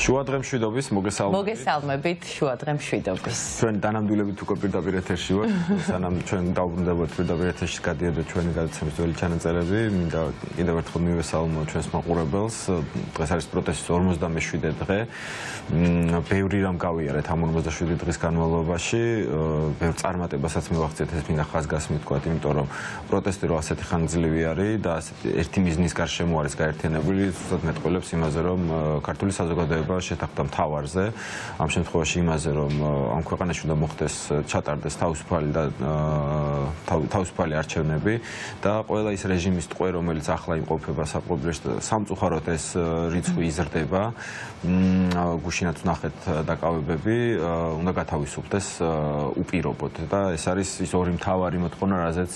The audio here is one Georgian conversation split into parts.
შუადღე მშვიდობის მოგესალმებით შუადღე მშვიდობის. Ჩვენ დანამდვილებით უკვე პირდაპირ ეთერში ვართ. სანამ ჩვენ დავბრუნდებოდ პირდაპირ ეთერში გადიოდა ჩვენი გადაცემის ძველი ჩანაწერები. მინდა კიდევ ერთხელ მივესალმო ჩვენს მაყურებელს. დღეს არის პროტესტის 57-ე დღე. ბევრი რამ გავიარეთ ამ 57 დღის განმავლობაში. ბევრ წარმატებასაც მივახციეთ, ეს მინდა ხაზგასმით ვთქვათ, იმიტომ რომ პროტესტი რო ასეთი ხანგრძლივი არის და ასეთი ერთი მიზნის გარშემო არის გაერთიანებული, ზუსტად მეტყველებს იმაზე, რომ ქართული საზოგადოება შეთანხმდა მთავარზე, ამ შემთხვევაში იმაზე, რომ ამ ქვეყანაში უნდა მოხდეს ჩატარდეს თავისუფალი არჩევნები და ყველა ის რეჟიმის ტყვე, რომელიც ახლა იმყოფება საფუძვლში და სამწუხაროდ ეს რიცხვი იზრდება, გუშინაც ვნახეთ დაკავებები, უნდა გათავისუფლდეს უპირობოდ და ეს არის ის ორი მთავარი მოთხოვნა, რაზეც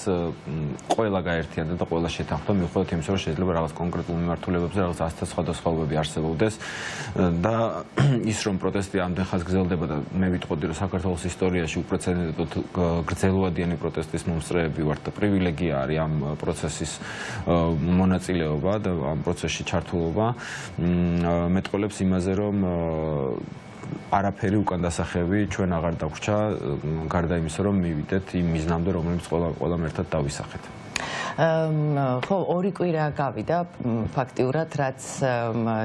ყველა გაერთიანდა და ყველა შეთანხმდა, მიუხედავად იმისა, რომ შეიძლება რაღაც კონკრეტულ მიმართულებებზე რაღაც ასთა სხვადასხვაობები არსებობდეს და ის რომ პროტესტი ამდენ ხანს გრძელდება და მე ვიტყოდი რომ საქართველოს ისტორიაში უპრეცედენტოდ გრძელვადიანი პროტესტის მომსწრეები ვართ და პრივილეგია არის ამ პროცესის მონაწილეობა და ამ პროცესში ჩართულობა მეტყველებს იმაზე რომ არაფერი უკან დასახევი ჩვენ აღარ დაგვრჩა გარდა იმისა რომ მივიდეთ იმ მიზნამდე რომელიც ყველამ ერთად დავისახეთ. ხო, ორი კვირა გავიდა ფაქტიურად, რაც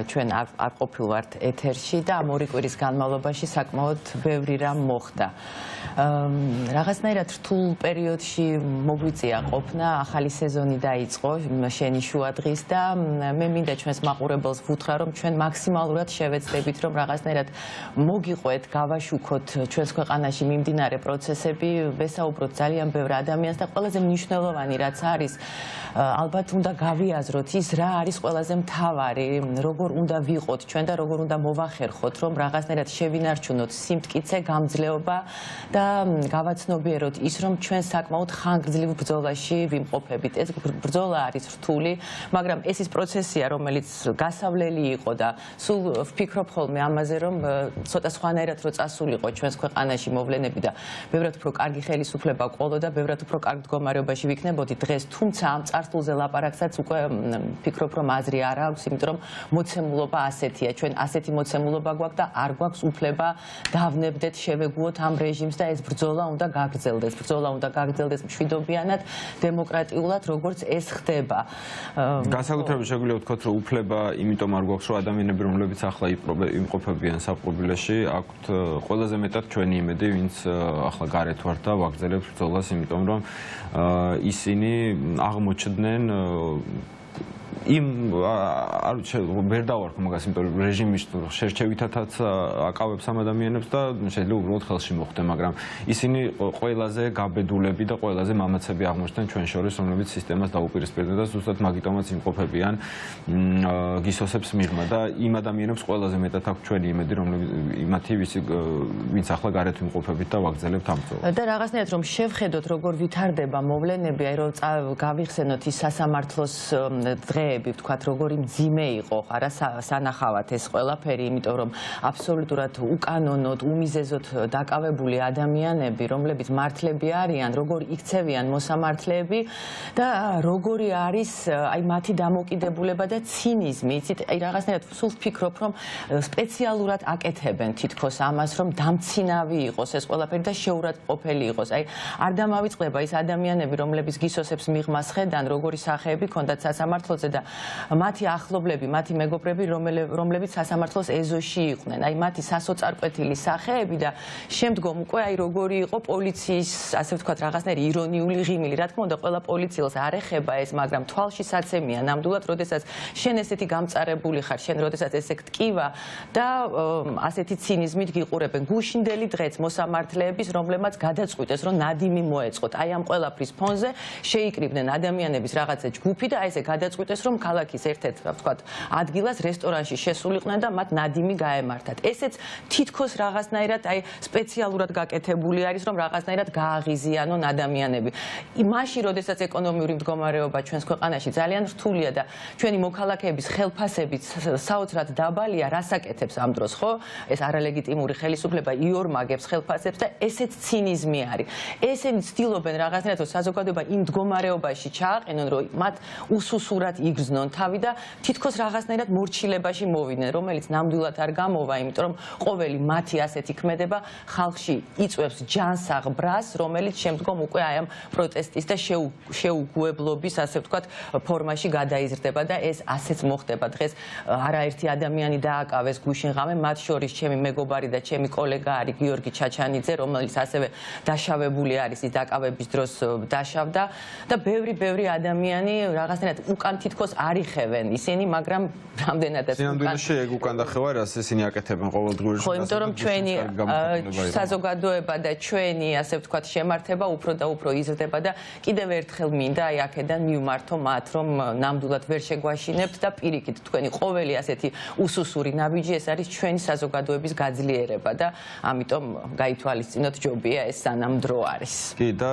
ჩვენ არ ყოფილვართ ეთერში და ამ ორი კვირის განმავლობაში საკმაოდ ბევრი რამ მოხდა. რაღაცნაირად რთულ პერიოდში მოგვიწია ყოფნა, ახალი სეზონი დაიწყო შენი შუადღის და მე მინდა ჩვენს მაყურებელს ვუთხრა, რომ ჩვენ მაქსიმალურად შევეცდებით, რომ რაღაცნაირად მოგიყვეთ, გავაშუქოთ ჩვენს ქვეყანაში მიმდინარე პროცესები, ვესაუბროთ ძალიან ბევრ ადამიანს და ყველაზე მნიშვნელოვანი რაც არის ალბათ უნდა გავიაზროთ ის რა არის ყველაზე მთავარი, როგორ უნდა ვიყოთ ჩვენ და როგორ უნდა მოვახერხოთ, რომ რაღაცნაირად შევინარჩუნოთ სიმტკიცე, გამძლეობა და გავაცნობიეროთ ის, რომ ჩვენ საკმაოდ ხანგრძლივ ბრძოლაში ვიმყოფებით. ეს ბრძოლა არის რთული, მაგრამ ეს ის პროცესია, რომელიც გასავლელი იყო და სულ ვფიქრობ ხოლმე ამაზე, რომ ცოტა სხვანაირად რო წასულიყო ჩვენს ქვეყანაში მოვლენები და ბევრად უფრო კარგი ხელისუფლება ყოლო და ბევრად უფრო კარგ მდგომარეობაში ვიქნებოდი დღეს, თუმცა ამ წარსულზე ლაპარაკსაც უკვე ვფიქრობ, რომ აზრი არ აქვს, იმიტომ რომ მოცემულობა ასეთია, ჩვენ ასეთი მოცემულობა გვაქვს და არ გვაქვს უფლება დავნებდეთ, შევეგუოთ ამ რეჟიმს და ეს ბრძოლა უნდა გაგრძელდეს. ბრძოლა უნდა გაგრძელდეს მშვიდობიანად, დემოკრატიულად, როგორც ეს ხდება. განსაკუთრებით შეგვიძლია ვთქვათ, რომ უფლება იმიტომ არ გვაქვს, რომ ადამიანები, რომლებიც ახლა იმყოფებიან საფუძვლში, აქვთ ყველაზე მეტად ჩვენი იმედი, ვინც ახლა გარეთ ვართ და ვაგრძელებთ ბრძოლას, იმიტომ რომ ისინი აღმოჩნდნენ იმ ვერ დავარქვა მაგას, იმიტომ რომ რეჟიმის შერჩევითათაც აკავებს ამ ადამიანებს და შეიძლება უბრალოდ ხელში მოხვდე, მაგრამ ისინი ყველაზე გაბედულები და ყველაზე მამაცები აღმოჩნდნენ ჩვენ შორის, რომლებიც სისტემას დაუპირისპირდნენ და ზუსტად მაგიტომაც იმყოფებიან გისოსებს მიღმა და იმ ადამიანებს ყველაზე მეტად აქვს ჩვენი იმედი, იმათი ვინც ახლა გარეთ იმყოფებით და ვაგრძელებთ ამ ბრძოლას. და რაღაცნაირად რომ შევხედოთ, როგორ ვითარდება მოვლენები, აი რომ გავიხსენოთ ის სასამართლოს დღეები, ვთქვათ, როგორი მძიმე იყო, არა სანახავად ეს ყველაფერი, იმიტომ რომ აბსოლუტურად უკანონოდ, უმიზეზოდ დაკავებული ადამიანები, რომლებიც მართლები არიან, როგორ იქცევიან მოსამართლეები და როგორი არის აი მათი დამოკიდებულება და ცინიზმი. იცით, აი რაღაცნაირად სულ ვფიქრობ, რომ სპეციალურად აკეთებენ თითქოს ამას, რომ დამცინავი იყოს ეს ყველაფერი და შეურაცხყოფელი იყოს. აი არ დამავიწყდება ის ადამიანები, რომლებიც გისოსებს მიღმას ხედან, როგორი სახეები ქონდათ სასამართლოზე და მათი ახლობლები, მათი მეგობრები, რომლებიც სასამართლოს ეზოში იყვნენ. აი მათი სასოწარკვეთილი სახეები და შემდგომ უკვე აი როგორი იყო პოლიციის, ასე ვთქვათ, რაღაცნაირი ირონიული ღიმილი. რა თქმა უნდა, ყველა პოლიციელს არ ეხება ეს, მაგრამ თვალში საცემია ნამდვილად, როდესაც შენ ესეთი გამწარებული ხარ, შენ როდესაც ესე გტკივა და ასეთი ცინიზმით გიყურებენ. გუშინდელი დღეც მოსამართლეების, რომლებმაც გადაწყვიტეს, რომ ნადიმი მოეწყოთ. აი ამ ყველაფრის ფონზე შეიკრიბნენ ადამიანების რაღაცა ჯგუფი და აი ესე გადაწყვიტეს, რომ ქალაქის ერთ-ერთ, ვთქვათ, ადგილას რესტორანში შესულიყვნენ და მათ ნადიმი გაემართათ. ესეც თითქოს რაღაცნაირად აი სპეციალურად გაკეთებული არის, რომ რაღაცნაირად გააღიზიანონ ადამიანები. მაშინ, როდესაც ეკონომიური მდგომარეობა ჩვენს ქვეყანაში ძალიან რთულია და ჩვენი მოქალაქეების ხელფასებით საოცრად დაბალია, რას აკეთებს ამ დროს, ხო? ეს არალეგიტიმური ხელისუფლება იორმაგებს ხელფასებს და ესეც ცინიზმი არის. ესენი ცდილობენ რაღაცნაირად საზოგადოება იმ მდგომარეობაში ჩააყენონ, რომ მათ უსუსურად იგრძნონ თავი და თითქოს რაღაცნაირად მორჩილებაში მოვიდნენ, რომელიც ნამდვილად არ გამოვა, იმიტომ რომ ყოველი მათი ასეთი ქმედება ხალხში იწვევს ჯანსაღ ბრას, რომელიც შემდგომ უკვე აი ამ პროტესტის და შეუგუებლობის, ასე ვთქვათ, ფორმაში გადაიზრდება და ეს ასეც მოხდება დღეს. არაერთი ადამიანი დააკავეს გუშინ ღამე, მათ შორის ჩემი მეგობარი და ჩემი კოლეგა არის გიორგი ჩაჩანიძე, რომელიც ასევე დაშავებული არის, ის დაკავების დროს დაშავდა და ბევრი ადამიანი რაღაცნაირად უკან თითქოს არ იხევენ ისინი, მაგრამ რამდენადაც სინამდვილეში ეგ უკან დახევა, რაც ისინი აკეთებენ ყოველდღიურში. ხო, იმიტომ რომ ჩვენი საზოგადოება და ჩვენი, ასე ვთქვათ, შემართება უფრო და უფრო იზრდება და კიდევ ერთხელ მინდა აი აქედან მივმართო მათ, რომ ნამდვილად ვერ შეგვაშინებთ და პირიქით თქვენი ყოველი ასეთი უსუსური ნაბიჯი ეს არის ჩვენი საზოგადოების გაძლიერება და ამიტომ გაითვალისწინოთ ჯობია ეს სანამ დრო არის. კი და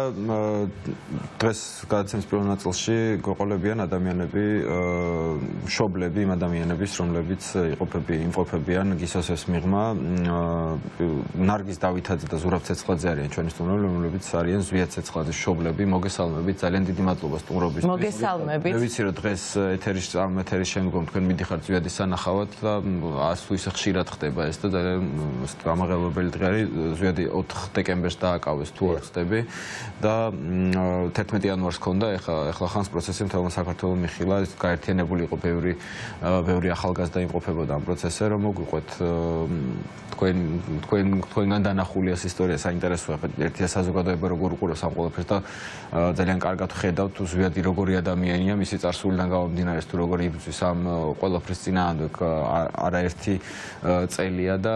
დღეს გადაცემის პირველ ნაწილში გვეყოლებიან ადამიანები, მშობლები იმ ადამიანების, რომლებიც იმყოფებიან გისოსეს მიღმა. ნარგის დავითაძე და ზურაბ ცეცხლაძე არიან ჩვენი სტუმრები, რომლებიც არიან ზვიად ცეცხლაძის მშობლები. მოგესალმებით, ძალიან დიდი მადლობა სტუმრობისთვის. მოგესალმებით. მე ვიცი რომ დღეს ეთერის შემდგომ თქვენ მიდიხართ ზვიადის სანახავად და არც თუ ისე ხშირად ხდება ეს და ძალიან გამაღელვებელი დღე არის. ზვიადი 4 დეკემბერს დააკავეს თუ არ ხდები და 11 იანვარს ჰქონდა, ეხლა ხანს პროცესი მთელმა საქართველოს მიხილა, გაერთიანებული იყო ბევრი ახალგაზრდა იმყოფებოდა ამ პროცესზე, რომ მოგვიყვეთ თქვენგან დანახული ეს ისტორია საინტერესოა, ერთია საზოგადოება როგორ უყურებს ამ ყველაფერს და ძალიან კარგად ხედავთ თუ ზვიადი როგორი ადამიანია, მისი წარსულიდან გამომდინარე თუ როგორი იბრძვის ამ ყველაფრის წინააღმდეგ არაერთი წელია და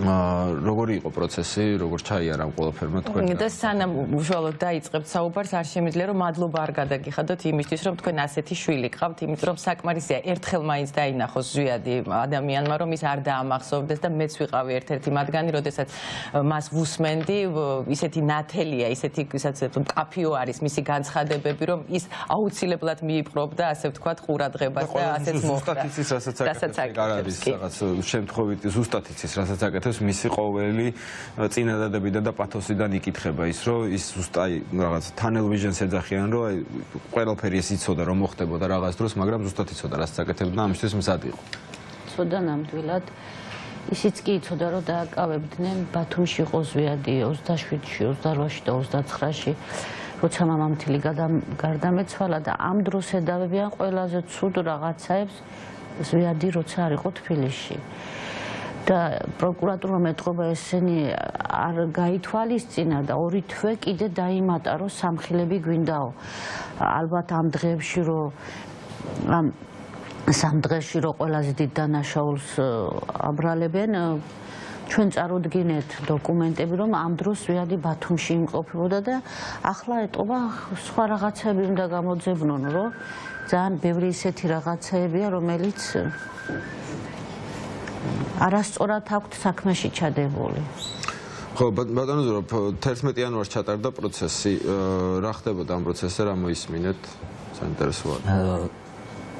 როგორი იყო პროცესი, როგორ ჩაიარა ამ ყველაფერმა თქვენ? და სანამ უშუალოდ დაიწყებთ საუბარს, არ შემიძლია რომ მადლობა არ გადაგიხადოთ იმისთვის, რომ თქვენ ასეთი შვილი გყავთ, იმიტომ რომ საკმარისია ერთხელ მაინც დაინახოს ზვიადი ადამიანმა, რომ ის არ დაამახსოვრდეს და მეც ვიყავი ერთ-ერთი მათგანი, როდესაც მას ვუსმენდი, ისეთი ნათელია, ისეთი მკაფიო არის მისი განცხადებები, რომ ის აუცილებლად მიიპყრობდა, ასე ვთქვათ, ყურადღებას და ასეც მოხდა. ზუსტად იცის, რასაც არის რაღაც შემთხვევით ზუსტად იცის, რასაც აკეთებს მისი ყოველი წინადადებიდან და პათოსიდან იკითხება ის, რომ ის ზუსტად რაღაც თანელვიჟენს ეძახიან, რომ აი ყველაფერი ეს იცოდა, რომ მოხდებოდა რაღაც დროს, მაგრამ ზუსტად იცოდა, რასაც აკეთებდა და ამისთვის მზად იყო. იცოდა ნამდვილად. ისიც კი იცოდა, რომ დააკავებდნენ ბათუმში იყო ზვიადი 27-ში, 28-ში და 29-ში. როცა მამამთილი გარდამეცვალა და ამ დროს ედავებიან ყველაზე ცუდ რაღაცაებს ზვიადი როცა არ იყო თბილისში. და პროკურატურამ ეტყობა ესენი არ გაითვალისწინა და 2 თვე კიდე დაიმატა, რომ სამხილები გვინდაო. ალბათ ამ დღეებში რომ ამ სამ დღეში რომ ყველაზე დიდ დანაშაულს აბრალებენ, ჩვენ წარუდგინეთ დოკუმენტები, რომ ამ დროს ზვიადი ბათუმში იმყოფებოდა და ახლა ეტყობა სხვა რაღაცები უნდა გამოძებნონ, რომ ძალიან ბევრი ისეთი რაღაცებია, რომელიც არასწორად აქვთ საქმეში ჩადებული. ხო, ბატონო ზურაბ, 11 იანვარს ჩატარდა პროცესი. რა ხდებოდა ამ პროცესზე, რა მოისმინეთ? საინტერესოა.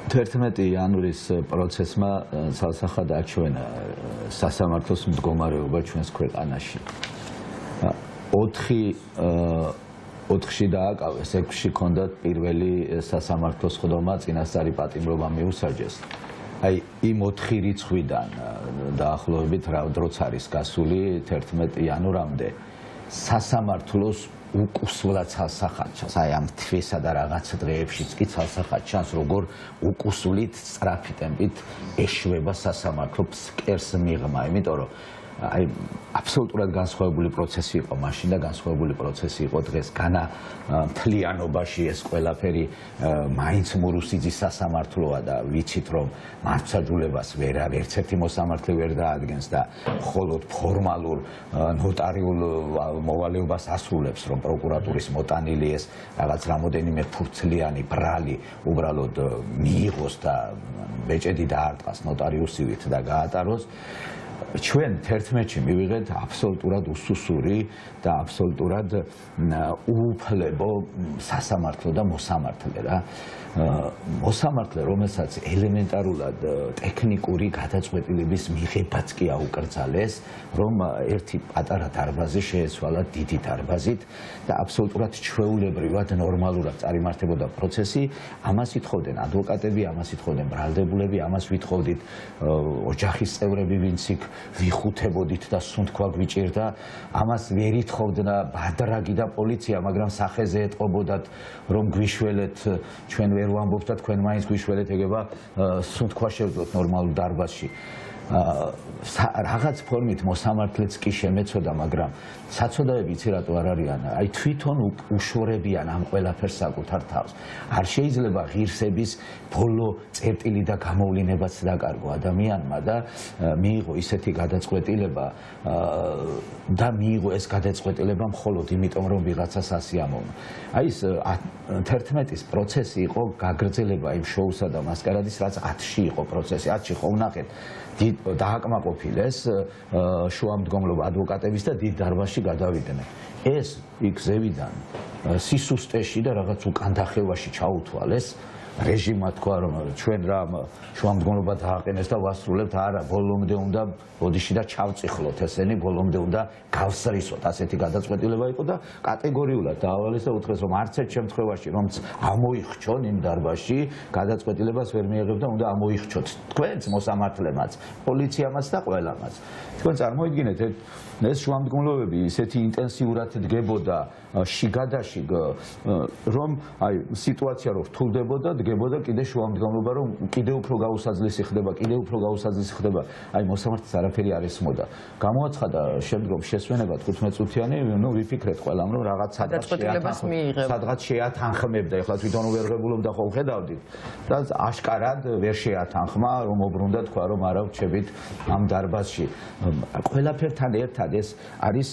11 იანვრის პროცესმა სასახად აჩვენა სასამართლოს მდგომარეობა ჩვენს ქვეყანაში. 4-ში დააკავეს, 6-ში ჰქონდათ პირველი სასამართლოს ხდომა, წინასწარი პატიმრობა მიუსაჯეს. აი იმ 4 რიცხვიდან დაახლოებით რა დროც არის გასული 11 იანვრამდე სასამართლოს უკუსვლად ცალსახად ჩანს. აი ამ თვისა და რაღაც დღეებშიც კი ცალსახად ჩანს, როგორ უკუსვლით სწრაფი ტემპით ეშვება სასამართლო ფსკერს მიღმა, იმიტომ რომ აი აბსოლუტურად განსხვავებული პროცესი იყო მაშინ და განსხვავებული პროცესი იყო დღეს. განა მთლიანობაში ეს ყველაფერი მაინც მურუსიძის სასამართლოა და ვიცით რომ მართლმსაჯულებას ერთ-ერთი მოსამართლე ვერ დაადგენს და მხოლოდ ფორმალურ ნოტარიულ მოვალეობას ასრულებს, რომ პროკურატურის მოტანილი ეს რაღაც რამოდენიმე ფურცლიანი ბრალი უბრალოდ მიიღოს და ბეჭედი დაარტყას ნოტარიუსივით და გაატაროს. ჩვენ 11-ში მივიღეთ აბსოლუტურად უსუსური და აბსოლუტურად უუფლებო სასამართლო და მოსამართლე რა. მოსამართლე, რომელსაც ელემენტარულად ტექნიკური გადაწყვეტილების მიღებაც კი აუკრძალეს, რომ ერთი პატარა დარბაზი შეეცვალა დიდი დარბაზით და აბსოლუტურად ჩვეულებრივად ნორმალურად წარიმართებოდა პროცესი, ამას ითხოვდნენ ადვოკატები, ამას ითხოვდნენ ბრალდებულები, ამას ვითხოვდით ოჯახის წევრები, ვინც იქ ვიხუთებოდით და სუნთქვა გვიჭირდა, ამას ვერ ითხოვდა ბადრაგი და პოლიცია, მაგრამ სახეზე ეტყობოდათ, რომ გვიშველეთ, ჩვენ ვერ ვამბობთ და თქვენ მაინც გვიშველეთ, ეგება სუნთქვა შევძლოთ ნორმალურ დარბაზში. რაღაც ფორმით მოსამართლეც კი შემეცოდა, მაგრამ საწოდაები იცი რატო არ არიან? აი თვითონ უშორებიან ამ ყველაფერს საკუთარ თავს. არ შეიძლება ღირსების ბოლო წერტილი და გამოვლინებაც დაკარგო ადამიანმა და მიიღო ისეთი გადაწყვეტილება და მიიღო ეს გადაწყვეტილება მხოლოდ იმიტომ, რომ ვიღაცას ასიამოვნა. აი ეს 11-ის პროცესი იყო გაგრძელება იმ შოუსა და მასკარადის, რაც 10-ში იყო პროცესი. 10-ში ხო ვნახეთ დააკმაყოფილეს შუამდგომლობა ადვოკატების და დიდ დარბაზში გადავიდნენ. ეს იქ ზევიდან სისუსტეში და რაღაც უკანდახევაში ჩაუთვალეს. რეჟიმმა თქვა, რომ ჩვენ რა შუამდგომლობა დააყენეს და ვასრულებთ, არა, ბოლომდე უნდა ბოდიში და ჩავწიხლოთ ესენი, ბოლომდე უნდა გავსრისოთ. ასეთი გადაწყვეტილება იყო და კატეგორიულად დაავალეს და უთხრეს, რომ არც ერთ შემთხვევაში, რომც ამოიხჩონ იმ დარბაზში, გადაწყვეტილებას ვერ მიიღებ და უნდა ამოიხჩოთ თქვენც მოსამართლემაც, პოლიციამაც და ყველამაც. თქვენ წარმოიდგინეთ, ეს შუამდგომლობები ისეთი ინტენსიურად დგებოდა შიგადაშიგ, რომ აი სიტუაცია რო რთულდებოდა, დგებოდა კიდე შუამდგომლობა, რომ კიდე უფრო გაუსაძლისი ხდება, კიდე უფრო გაუსაძლისი ხდება. აი მოსამართლეს არაფერი არ ესმოდა. გამოაცხადა შემდგომ შესვენება 15 წუთიანი, ნუ ვიფიქრეთ ყველამ, რომ რაღაც სადღაც შეათანხმებდა, ეხლა თვითონ უვერღებულობდა ხო ხედავდით და აშკარად ვერ შეათანხმა, რომ უბრუნდა თქვა, რომ არა ვჩებით ამ დარბაზში. ყველაფერთან ერთად ეს არის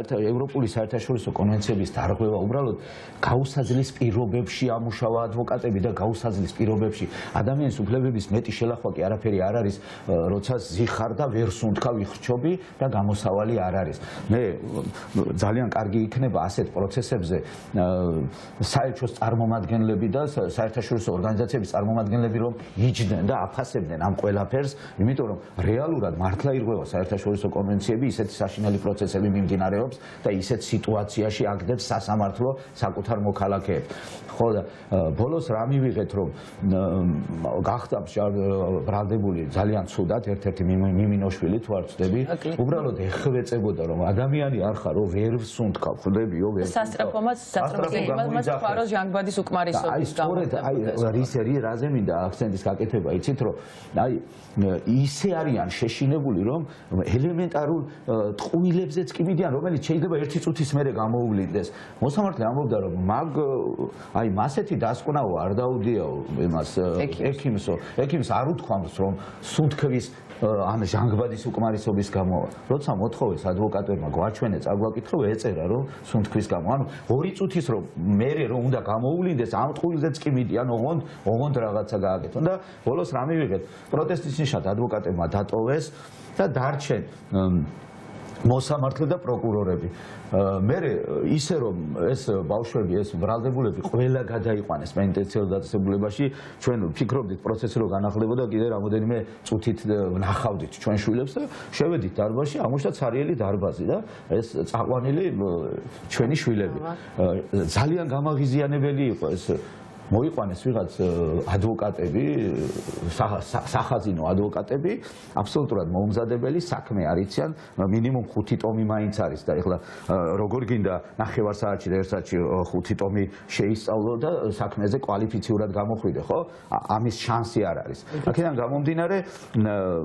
ევროპული საერთაშორისო კონვენციების დარღვევა, უბრალოდ გაუსაძლის პირობებში ამუშავა ადვოკატები და გაუსაძლის პირობებში ადამიანის უფლებების მეტი შელახვა კი არაფერი არ არის, როცა ზიხარ და ვერ სუნთქავ იხრჩობი და გამოსავალი არ არის. მე ძალიან კარგი იქნება ასეთ პროცესებზე საელჩოს წარმომადგენლები და საერთაშორისო ორგანიზაციების წარმომადგენლები რომ იჯდნენ და აფასებდნენ ამ ყველაფერს, იმიტომ რომ რეალურად მართლა ირღვევა საერთაშორისო კონვენციები, ისეთი საშინელი პროცესები მიმდინარეობს და ისეთ სიტუაციაში აგდებს სასამართლო საკუთარ მოქალაქეებს. ხო და ბოლოს რა მივიღეთ, რომ გახდა ბრალდებული ძალიან ცუდად ერთ-ერთი მიმინოშვილი თუ არ ვწდები, უბრალოდ ეხვეწებოდა, რომ ადამიანი არ ხარო, ვერ ვსუნთქავ, ხდებიო, ვერ სასტრაფომაც თქვა, რომ ჟანგბადის უკმარისობის სწორედ აი რაზე მინდა აქცენტის გაკეთება, იცით, რომ აი ისე არიან შეშინებული, რომ ელემენტარულ ტყუილებზეც კი მიდიან, რომელიც შეიძლება 1 წუთის მერე გამოუვლინდეს. მოსამართლე ამბობდა, რომ აი მასეთი დასკვნაო არ დაუდიაო იმას ექიმს არ უთქვამს, რომ სუნთქვის ან ჟანგბადის უკმარისობის გამო, როცა მოთხოვეს ადვოკატებმა გვაჩვენე, წაგვაკითხო, ეწერა, რომ სუნთქვის გამო. ანუ 2 წუთის რომ მერე რომ უნდა გამოუვლინდეს, ამ ტყუილზეც კი მიდიან, ოღონდ რაღაცა გააკეთონ და ბოლოს რა მივიღეთ? პროტესტის ნიშნად ადვოკატებმა დატოვეს და დარჩენ მოსამართლე და პროკურორები. მე ისე რომ ეს ბავშვები, ეს ბრალდებულები ყველა გადაიყვანეს პენიტენციურ დაწესებულებაში, ჩვენ ვფიქრობდით პროცესი რო განახლებოდა, კიდე რამოდენიმე წუთით ვნახავდით ჩვენ შვილებს და შევედით დარბაზში, ამოშთა ცარიელი დარბაზი და ეს წაყვანილი ჩვენი შვილები. ძალიან გამაღიზიანებელი იყო ეს. მოიყვანეს ვიღაც ადვოკატები, სახაზინო ადვოკატები, აბსოლუტურად მოუმზადებელი, საქმე არ იციან, მინიმუმ 5 ტომი მაინც არის და ეხლა როგორ გინდა ნახევარ საათში და 1 საათში 5 ტომი შეისწავლო და საქმეზე კვალიფიციურად გამოხვიდე, ხო? ამის შანსი არ არის. აქედან გამომდინარე,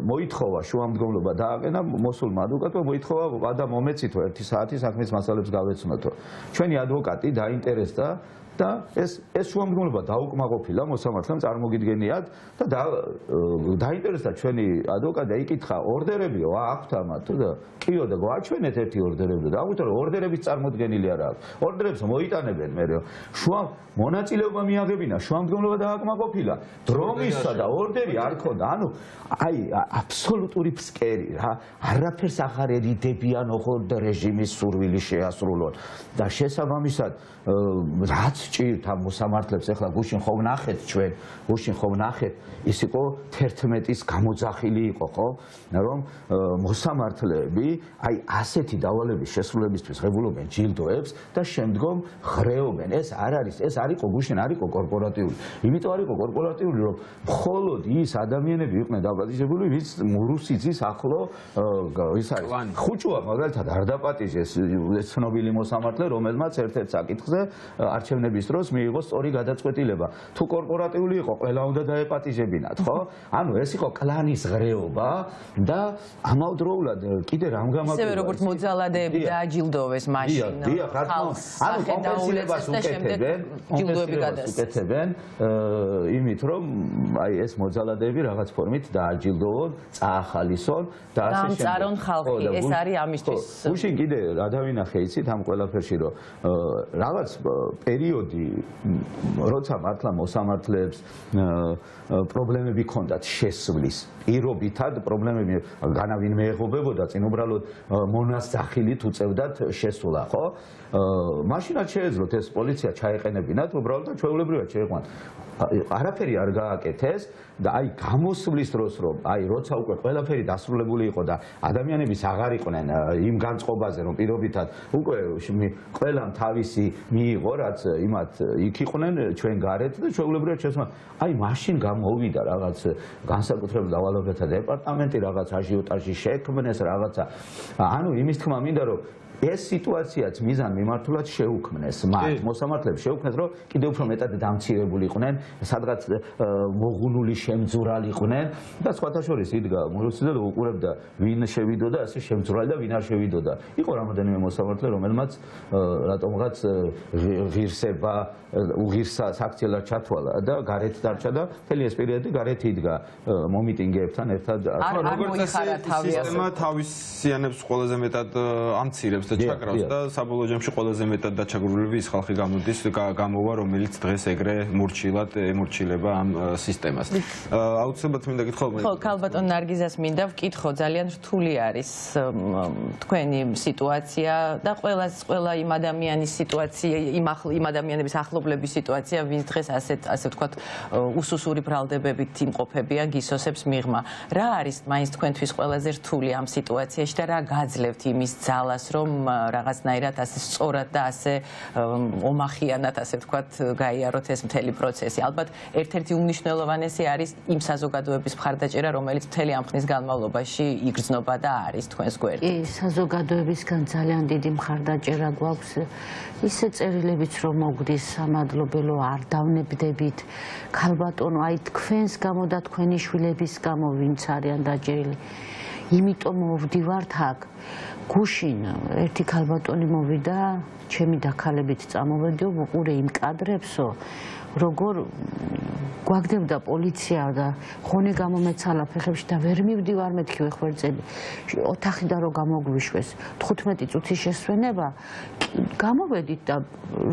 მოითხოვა შუამდგომლობა დააყენა მოსულმა ადვოკატმა, მოითხოვა ვადა მომეცითო 1 საათი საქმის მასალებს გავეცნოთო. ჩვენი ადვოკატი დაინტერესდა და ეს შუამდგომლობა დაუკმაყოფილა მოსამართლემ წარმოგიდგენიათ და დაინტერესდა ჩვენი ადვოკატი და იკითხა ორდერებიო აქვთ ამათ და კიო და გვაჩვენეთ ერთი ორდერები და აღვიქვით რომ ორდერების წარმოდგენილი არა აქვს ორდერებს მოიტანებენ მე შუა მონაწილეობა მიაღებინა შუამდგომლობა დააკმაყოფილა დრომისა და ორდერი არ ქონდა ანუ აი აბსოლუტური ფსკერი რა არაფერს აღარ ერიდებიან ოღონდ რეჟიმის სურვილი შეასრულონ და შესაბამისად რაც ჭირთ ამ მოსამართლებს ახლა გუშინ ხო ვნახეთ ჩვენ გუშინ ხო ვნახეთ ის იყო 11-ის გამოძახილი იყო ხო რომ მოსამართლეები აი ასეთი დავალების შესრულებისთვის ღებულობენ ჯილდოებს და შემდგომ ხრეობენ ეს არ არის ეს არ იყო გუშინ არ იყო კორპორატიული იმიტომ არ იყო კორპორატიული რომ მხოლოდ ის ადამიანები იყვნენ დაპატიჟებული ვის რუსიძის ახლო ის არის ხუჭუა მაგალითად არ დაპატიჟეს ეს ცნობილი მოსამართლე რომელმაც ერთ-ერთ საკითხზე არჩევნების დროს მიიღო სწორი გადაწყვეტილება თუ კორპორატიული იყო ყველა უნდა დაეპატიჟებინათ ხო ანუ ეს იყო კლანის ღრეობა და ამავდროულად კიდე რამ გამაკვირვა ისევე როგორც მოძალადეები დააჯილდოვეს მაშინ ხალხს კომპენსირებას უკეთებენ იმით რომ აი ეს მოძალადეები რაღაც ფორმით დააჯილდოვონ წაახალისონ და ასე შემდეგ დამწარონ ხალხი ეს არის ამისთვის გუშინ კიდე რა დავინახე იცით ამ ყველაფერში რომ რაღაც პერიოდი როცა მართლა მოსამართლეებს პრობლემები ჰქონდათ შესვლის პირობითად პრობლემები განავინ მეეღობებოდა წინ უბრალოდ მონასახილით უწევდათ შესვლა ხო მაშინაც შეეძლოთ ეს პოლიცია ჩაეყენებინათ უბრალოდ და ჩვეულებრივად შეეყვანათ არაფერი არ გააკეთეს და აი გამოსვლის დროს რომ აი როცა უკვე ყველაფერი დასრულებული იყო და ადამიანების აღარ იყვნენ იმ განწყობაზე რომ პირობითად უკვე ყველამ თავისი მიიღო რაც იმათ იქ იყვნენ ჩვენ გარეთ და ჩვეულებრივად შესმა აი მაშინ გამოვიდა რაღაც განსაკუთრებულ დავალებათა დეპარტამენტი რაღაც აჟიოტაჟი შექმნეს რაღაცა ანუ იმის თქმა მინდა რომ ეს სიტუაციაც მიზან მიმართულად შეუქმნეს მათ მოსამართლეებს შეუქმნეს რომ კიდევ უფრო მეტად დამცირებული იყვნენ სადღაც მოღუნული შემძურალიყვნენ და სხვათა შორის იდგა რუსიძე და უყურებდა ვინ შევიდოდა ასე შემძურალი და ვინ არ შევიდოდა იყო რამოდენიმე მოსამართლე რომელმაც რატომღაც ღირსება უღირსა საქციელად ჩათვალა და გარეთ დარჩა და მთელი ეს პერიოდი გარეთ იდგა მომიტინგეებთან ერთად როგორც ასე სისტემა თავისიანებს ყველაზე მეტად ამცირებს და ჩაკრავს და საბოლოო ჯამში ყველაზე მეტად დაჩაგრული ის ხალხი გამოდის გამოვა რომელიც დღეს ეგრე მურჩილად ემურჩილება ამ სისტემას. აუცილებლად მინდა გითხოვო ხო, ქალბატონ ნარგიზას მინდა ვკითხო, ძალიან რთული არის თქვენი სიტუაცია და ყველა იმ ადამიანის სიტუაცია, იმ ადამიანების ახლობლების სიტუაცია, ვინც დღეს ასე ვთქვათ, უსუსური ბრალდებებით იმყოფებიან გისოსებს მიღმა. რა არის მაინც თქვენთვის ყველაზე რთული ამ სიტუაციაში და რა გაძლევთ იმის ძალას, რომ რაღაცნაირად ასე სწორად და ასე ომახიანად ასე ვთქვათ, გაიაროთ ეს მთელი პროცესი. ალბათ ერთ-ერთი უმნიშვნელოვანესი არის იმ საზოგადოების მხარდაჭერა, რომელიც მთელი ამ ხნის განმავლობაში იგრძნობა და არის თქვენს გვერდით. საზოგადოებისგან ძალიან დიდი მხარდაჭერა გვაქვს. ისე წერილებიც რომ მოგდის სამადლობელო არ დავნებდებით ქალბატონო, აი თქვენს გამო და თქვენი შვილების გამო ვინც არიან დაჭერილი. იმიტომ მოვდივართ აქ. გუშინ ერთი ქალბატონი მოვიდა, ჩემი დაქალებით წამოვედიო, ვუყურე იმ კადრებსო, როგორ გვაგდებდა პოლიცია და ხონე გამომეცალა ფეხებში და ვერ მივდივარ მეთქი ვეხვერძელი. ოთახიდან რო გამოგვიშვეს 15 წუთის შესვენება, გამოვედით და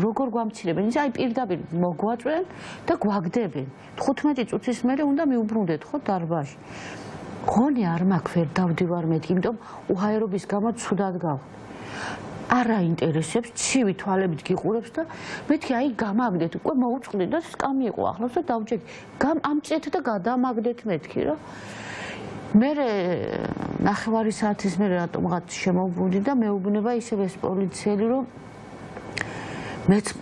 როგორ გვამცირებენ, აი პირდაპირ მოგვაწვენ და გვაგდებენ. 15 წუთის მერე უნდა მიუბრუნდეთ ხო დარბაზში. ხონე არ მაქვს ვერ დავდივარ მეთქი, იმიტომ უჰაერობის გამო ცუდად გავხდი. არ აინტერესებს, ცივი თვალებით გიყურებს და მეთქი აი გამაგდეთ, უკვე მოუწყდი და სკამი იყო ახლოს და დავჯექი. ამწეთ და გადამაგდეთ მეთქი რა. მერე ნახევარი საათის მერე რატომღაც შემოვუდი და მეუბნება ისევ ეს პოლიციელი რომ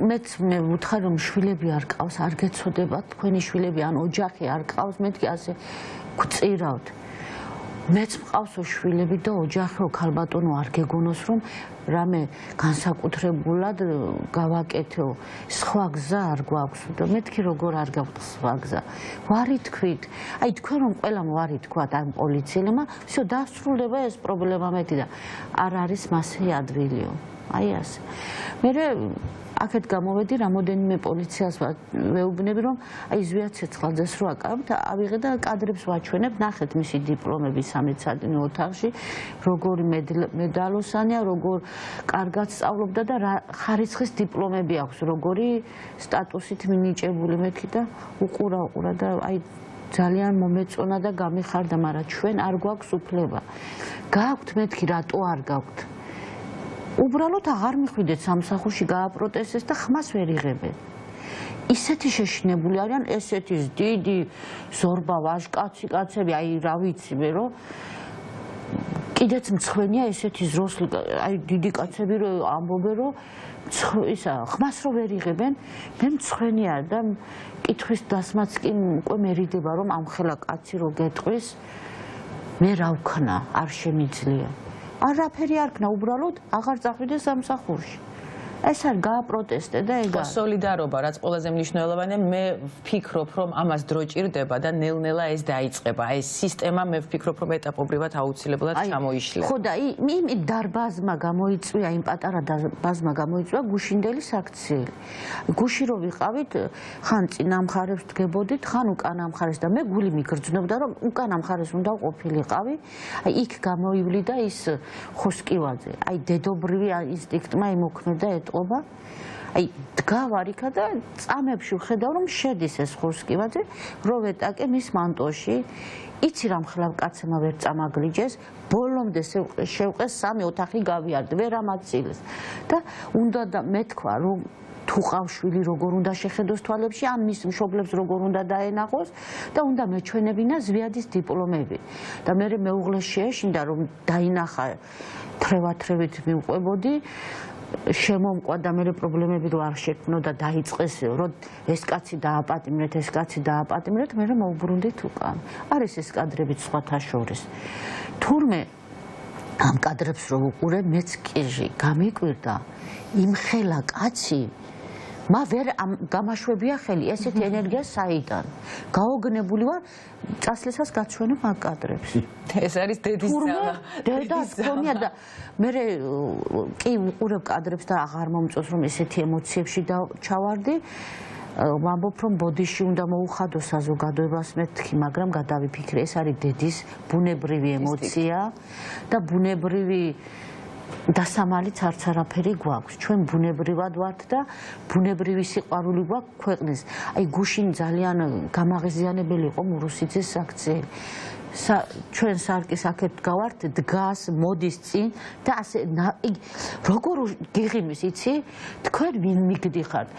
მეც მე ვუთხარ რომ შვილები არ ყავს, არ გეცოდებათ თქვენი შვილები ან ოჯახი არ ყავს, მეთქი ასე გვწირავთ. მეც მყავსო შვილები და ოჯახიო ქალბატონო არ გეგონოს რომ რამე განსაკუთრებულად გავაკეთო სხვა გზა არ გვაქვს და მეთქი როგორ არ გაქვს სხვა გზა ვარი თქვით აი თქვენ რომ ყველამ ვარი თქვათ ამ პოლიციელებმა всё დასრულდება ეს პრობლემა მეტი და არ არის მასე ადვილიო აი ასე მე აქეთ გამოვედი, რამოდენიმე პოლიციას ვეუბნები, რომ აი ზვიად ცეცხლაძეს რო აკავებთ, ავიღე და კადრებს ვაჩვენებ, ნახეთ მისი დიპლომები სამედიცინო ოთახში, როგორი მედალოსანია, როგორ კარგად სწავლობდა და რა ხარისხის დიპლომები აქვს, როგორი სტატუსით მინიჭებული მეთქი და უყურა და აი ძალიან მომეწონა და გამიხარდა, მაგრამ ჩვენ არ გვაქვს უფლება. გააქვთ მეთქი, რატო არ გაქვთ? უბრალოდ აღარ მიხვიდეთ სამსახურში გააპროტესტეს და ხმას ვერ იღებენ. ისეთი შეშინებული არიან, ესეთი დიდი ზორბა ვაჟკაცი კაცები, აი რა ვიცი მე რომ კიდეც მცხვენია ესეთი ზროსლი, აი დიდი კაცები რომ ამბობენ რომ ისა ხმას რო ვერ იღებენ, მე მცხვენია და კითხვის დასმაც კი უკვე მერიდება რომ ამ ხელა კაცი რო გეტყვის, მე რა ვქნა, არ შემიძლია. არაფერი არ ქნა, უბრალოდ აღარ წახვიდე სამსახურში. ეს არ გააპროტესტე და ეგა. სოლიდარობა, რაც ყველაზე მნიშვნელოვანია, მე ვფიქრობ, რომ ამას დრო ჭირდება და ნელ-ნელა ეს დაიწყება. ეს სისტემა მე ვფიქრობ, რომ ეტაპობრივად აუცილებლად ჩამოიშლება. ხო და იმ დარბაზმა გამოიწვია, იმ პატარა დარბაზმა გამოიწვია გუშინდელი საქციელი. გუში რო ვიყავით, ხან წინა მხარეს დგებოდით, ხან უკანა მხარეს და მე გული მიგრძნობდა, რომ უკანა მხარეს უნდა ყოფილიყავი. აი იქ გამოივლიდა ის ხოსკივაძე. აი დედობრივი ინსტინქტმა იმოქმედა აი დგავარ იქა და წამებში ვხედავ რომ შედის ეს ხოსკივაძე, რო ვეტაკე მის მანტოში, იცი რამ ხლავ კაცმა ვერ წამაგლიჯეს, ბოლომდე შევყეს 3 ოთახი გავიარდ, ვერ ამაცილეს და უნდა და მეთქვა რომ თუ ყავშვილი როგორ უნდა შეხედოს თვალებში, ან მის მშობლებს როგორ უნდა დაენახოს და უნდა მეჩვენებინა ზვიადის დიპლომები. და მე მეუღლეს შეეშინდა რომ დაინახა თრევათრევით მივყვებოდი შემომყვა და მე პრობლემები რო არ შექმნო და დაიწყეს რომ ეს კაცი დააპატიმრეთ, ეს კაცი დააპატიმრეთ, მე მოვბრუნდით უკან. არის ეს კადრები სხვათა შორის. თურმე ამ კადრებს რო უყურე, მეც კიჟი გამიკვირდა იმ ხელა კაცი მა ვერ გამაშვებია ხელი, ესეთი ენერგია საიდან? გაოგნებული ვარ, წასვლისას გაჩვენებ ამ კადრებს. ეს არის დედის ძალა. დედას ქონია და მე კი უყურებ კადრებს და აღარ მომწონს რომ ესეთი ემოციებში ჩავარდი. ვამბობ რომ ბოდიში უნდა მოუხადო საზოგადოებას მეთქი, მაგრამ გადავიფიქრე, ეს არის დედის ბუნებრივი ემოცია და ბუნებრივი დასამალიც არც არაფერი გვაქვს. ჩვენ ბუნებრივად ვართ და ბუნებრივი სიყვარული გვაქვს ქვეყნის. აი გუშინ ძალიან გამაღიზიანებელი იყო მურუსიძეს საქციელი. ჩვენ სარკის აქეთ გავართ, დგას, მოდის წინ და ასე როგორ გიღიმის, იცი? თქვენ ვინ მიგდიხართ?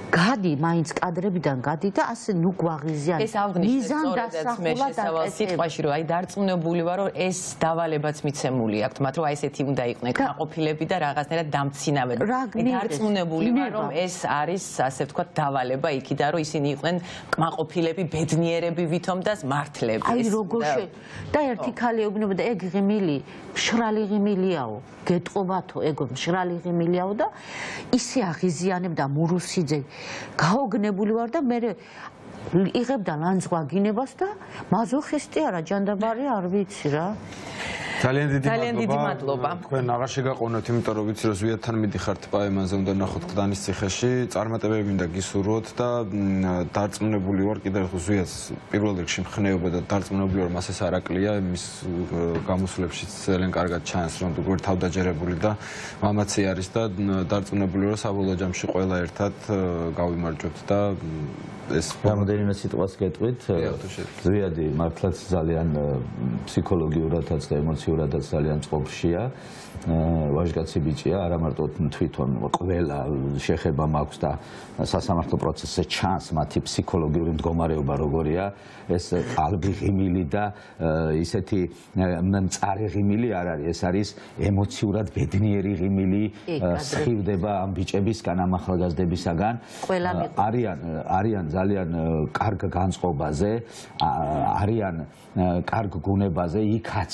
გადი მაინც კადრებიდან გადი და ასე ნუ გვაღიზიან. ეს აღნიშნეთ სწორედაც მე შესავალ სიტყვაში, რომ აი დარწმუნებული ვარ, რომ ეს დავალებაც მიცემული აქვთ, მათ რომ აი ესეთი უნდა იყვნენ კმაყოფილები და რაღაცნაირად დამცინავენ. დარწმუნებული ვარ, რომ ეს არის, ასე ვთქვათ, დავალება იქიდან, რომ ისინი იყვნენ კმაყოფილები, ბედნიერები ვითომ და მართლები. აი როგორ და ერთი ქალი ეუბნებოდა, ეგ ღიმილი, მშრალი ღიმილიაო, გეტყობათო, ეგ მშრალი ღიმილიაო და ისე აღიზიანებდა მურუსიძე. გაოგნებული ვარ და მე იღებდა ლანძღვაგინებას და მაზოხისტი არა, ჯანდაბარი არ ვიცი რა. ძალიან დიდი მადლობა. თქვენ აღარ შეგაყოვნოთ, იმიტომ რომ ვიცი რომ ზვიადთან მიდიხართ პაემანზე, უნდა ნახოთ კლდანის ციხეში, წარმატებები მინდა გისურვოთ და დარწმუნებული ვარ კიდევ ხო ზვიადს პირველ რიგში მხნეობა და დარწმუნებული ვარ მას ეს არ აკლია, მის გამოსვლებში ძალიან კარგად ჩანს რომ როგორ თავდაჯერებული და მამაცი არის და დარწმუნებული ვარ საბოლოო ჯამში ყველა ერთად გავიმარჯვებთ და ეს რამოდენიმე სიტყვას გეტყვით. ზვიადი მართლაც ძალიან ფსიქოლოგიურადაც და ემოციურადაც ძალიან წყობშია. ვაჟკაცი ბიჭია, არა მარტო თვითონ ყველა შეხება მაქვს და სასამართლო პროცესზე ჩანს მათი ფსიქოლოგიური მდგომარეობა როგორია. ეს ყალბი ღიმილი და ისეთი მწარე ღიმილი არ არის, ეს არის ემოციურად ბედნიერი ღიმილი, სხივდება ამ ბიჭებისგან, ამ ახალგაზრდებისაგან. არიან ძალიან კარგ განწყობაზე, არიან კარგ გუნებაზე, იქაც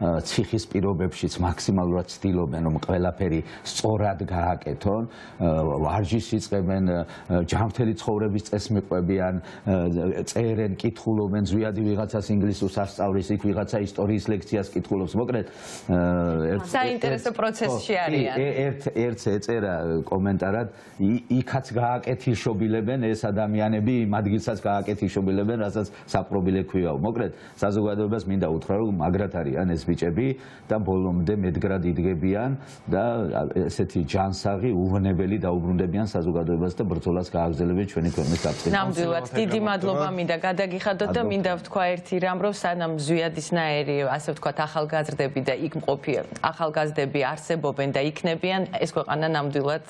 ციხის პირობებშიც მაქსიმალურად ცდილობენ, რომ ყველაფერი სწორად გააკეთონ, ვარჯიშს იწყებენ, ჯანმრთელი ცხოვრების წესს მიყვებიან, წერენ, კითხულობენ, ზვიადი ვიღაცას ინგლისურს ასწავლის, იქ ვიღაცა ისტორიის ლექციას კითხულობს. მოკლედ, საინტერესო პროცესში არიან. ერთს ეწერა კომენტარად, იქაც გააკეთილშობილებენ ეს ადამიანები, იმ ადგილსაც გააკეთილშობილებენ, რასაც საპრობილე ქვიაო. მოკლედ, საზოგადოებას მინდა უთხრა, რომ მაგრად არიან ეს ბიჭები და ბოლომდე მედგრად იდგებიან და ესეთი ჯანსაღი, უვნებელი დაუბრუნდებიან საზოგადოებას და ბრძოლას გააგრძელებენ ჩვენი ქვეყნის საფრთხეს. ნამდვილად, დიდი მადლობა მინდა გადაგიხადოთ და მინდა ვთქვა ერთი რამ, რომ სანამ ზვიადისნაირი, ასე ვთქვათ, ახალგაზრდები და იქ მყოფი ახალგაზრდები არსებობენ და იქნებიან, ეს ქვეყანა ნამდვილად,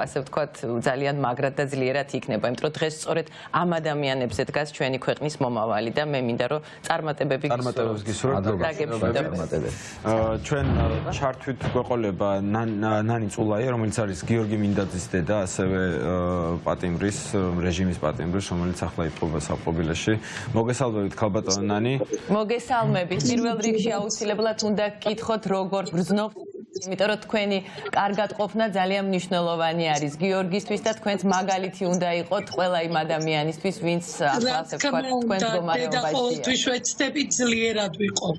ასე ვთქვათ, ძალიან მაგრად და ძლიერად იქნება, იმიტომ რომ დღეს სწორედ ამ ადამიანებზე დგას ჩვენი ქვეყნის მომავალი და მე მინდა რომ წარმატებები გისურვებთ. ჩვენ ჩართვით გვეყოლება ნანი წულაია, რომელიც არის გიორგი მინდაძის დედა, ასევე პატიმრის, რეჟიმის პატიმრის, რომელიც ახლა იპყრობა საპყრობილეში. მოგესალმებით, ქალბატონო ნანი. მოგესალმებით. პირველ რიგში აუცილებლად უნდა გკითხოთ, როგორ გრძნობთ, იმიტომ რომ თქვენი კარგად ყოფნა ძალიან მნიშვნელოვანი არის გიორგისთვის და თქვენს მაგალითი უნდა იყოთ ყველა იმ ადამიანისთვის, ვინც ახლა ასე ვთქვათ, თქვენს მდგომარეობაში. ყოველთვის ვეცდები ძლიერად ვიყო.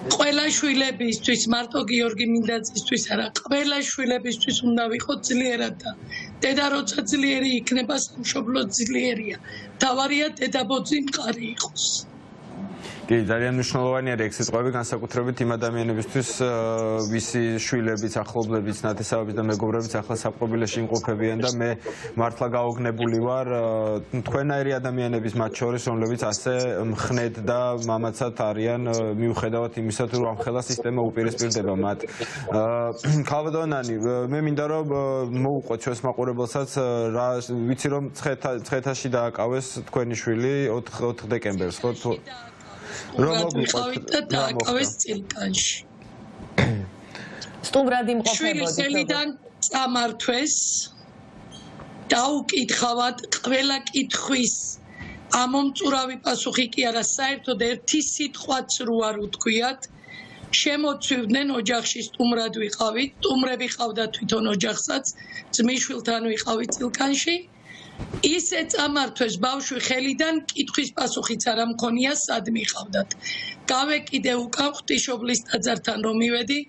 ყველა შვილებისთვის, მარტო გიორგი მინდაძისთვის არა, ყველა შვილებისთვის უნდა ვიყოთ ძლიერად და დედა როცა ძლიერი იქნება, სამშობლო ძლიერია. თავარია დედაბოძი მყარი იყოს. კი, ძალიან მნიშვნელოვანია ეს სიტყვები განსაკუთრებით იმ ადამიანებისთვის, ვისი შვილებიც, ახლობლებიც, ნათესავებიც და მეგობრებიც ახლა საპყრობილეში იმყოფებიან და მე მართლა გაოგნებული ვარ თქვენაირი ადამიანების მათ შორის, რომლებიც ასე მხნედ და მამაცად არიან მიუხედავად იმისა, რომ ამხელა სისტემა უპირისპირდება მათ. ქალბატონო ნანი, მე მინდა რომ მოუყვეთ ჩვენს მაყურებელსაც, ვიცი რომ ცხეთაში დააკავეს თქვენი შვილი 4 დეკემბერს, ხო? რომ ვიყავით და დააკავეს წილკანში. სტუმრად იმყოფებოდი. შვილის ელიდან წამართვეს, დაუკითხავად ყველა კითხვის ამომწურავი პასუხი კი არა, საერთოდ ერთი სიტყვაც რო არ უთქვიათ. შემოცვივდნენ ოჯახში, სტუმრად ვიყავით, სტუმრები ყავდა თვითონ ოჯახსაც, ძმისშვილთან ვიყავით წილკანში. ისე წამართვეს ბავშვი ხელიდან, კითხვის პასუხიც არ მქონია, სად მიყავდათ. გავეკიდე უკან ღვთისმშობლის ტაძართან რომ მივედი,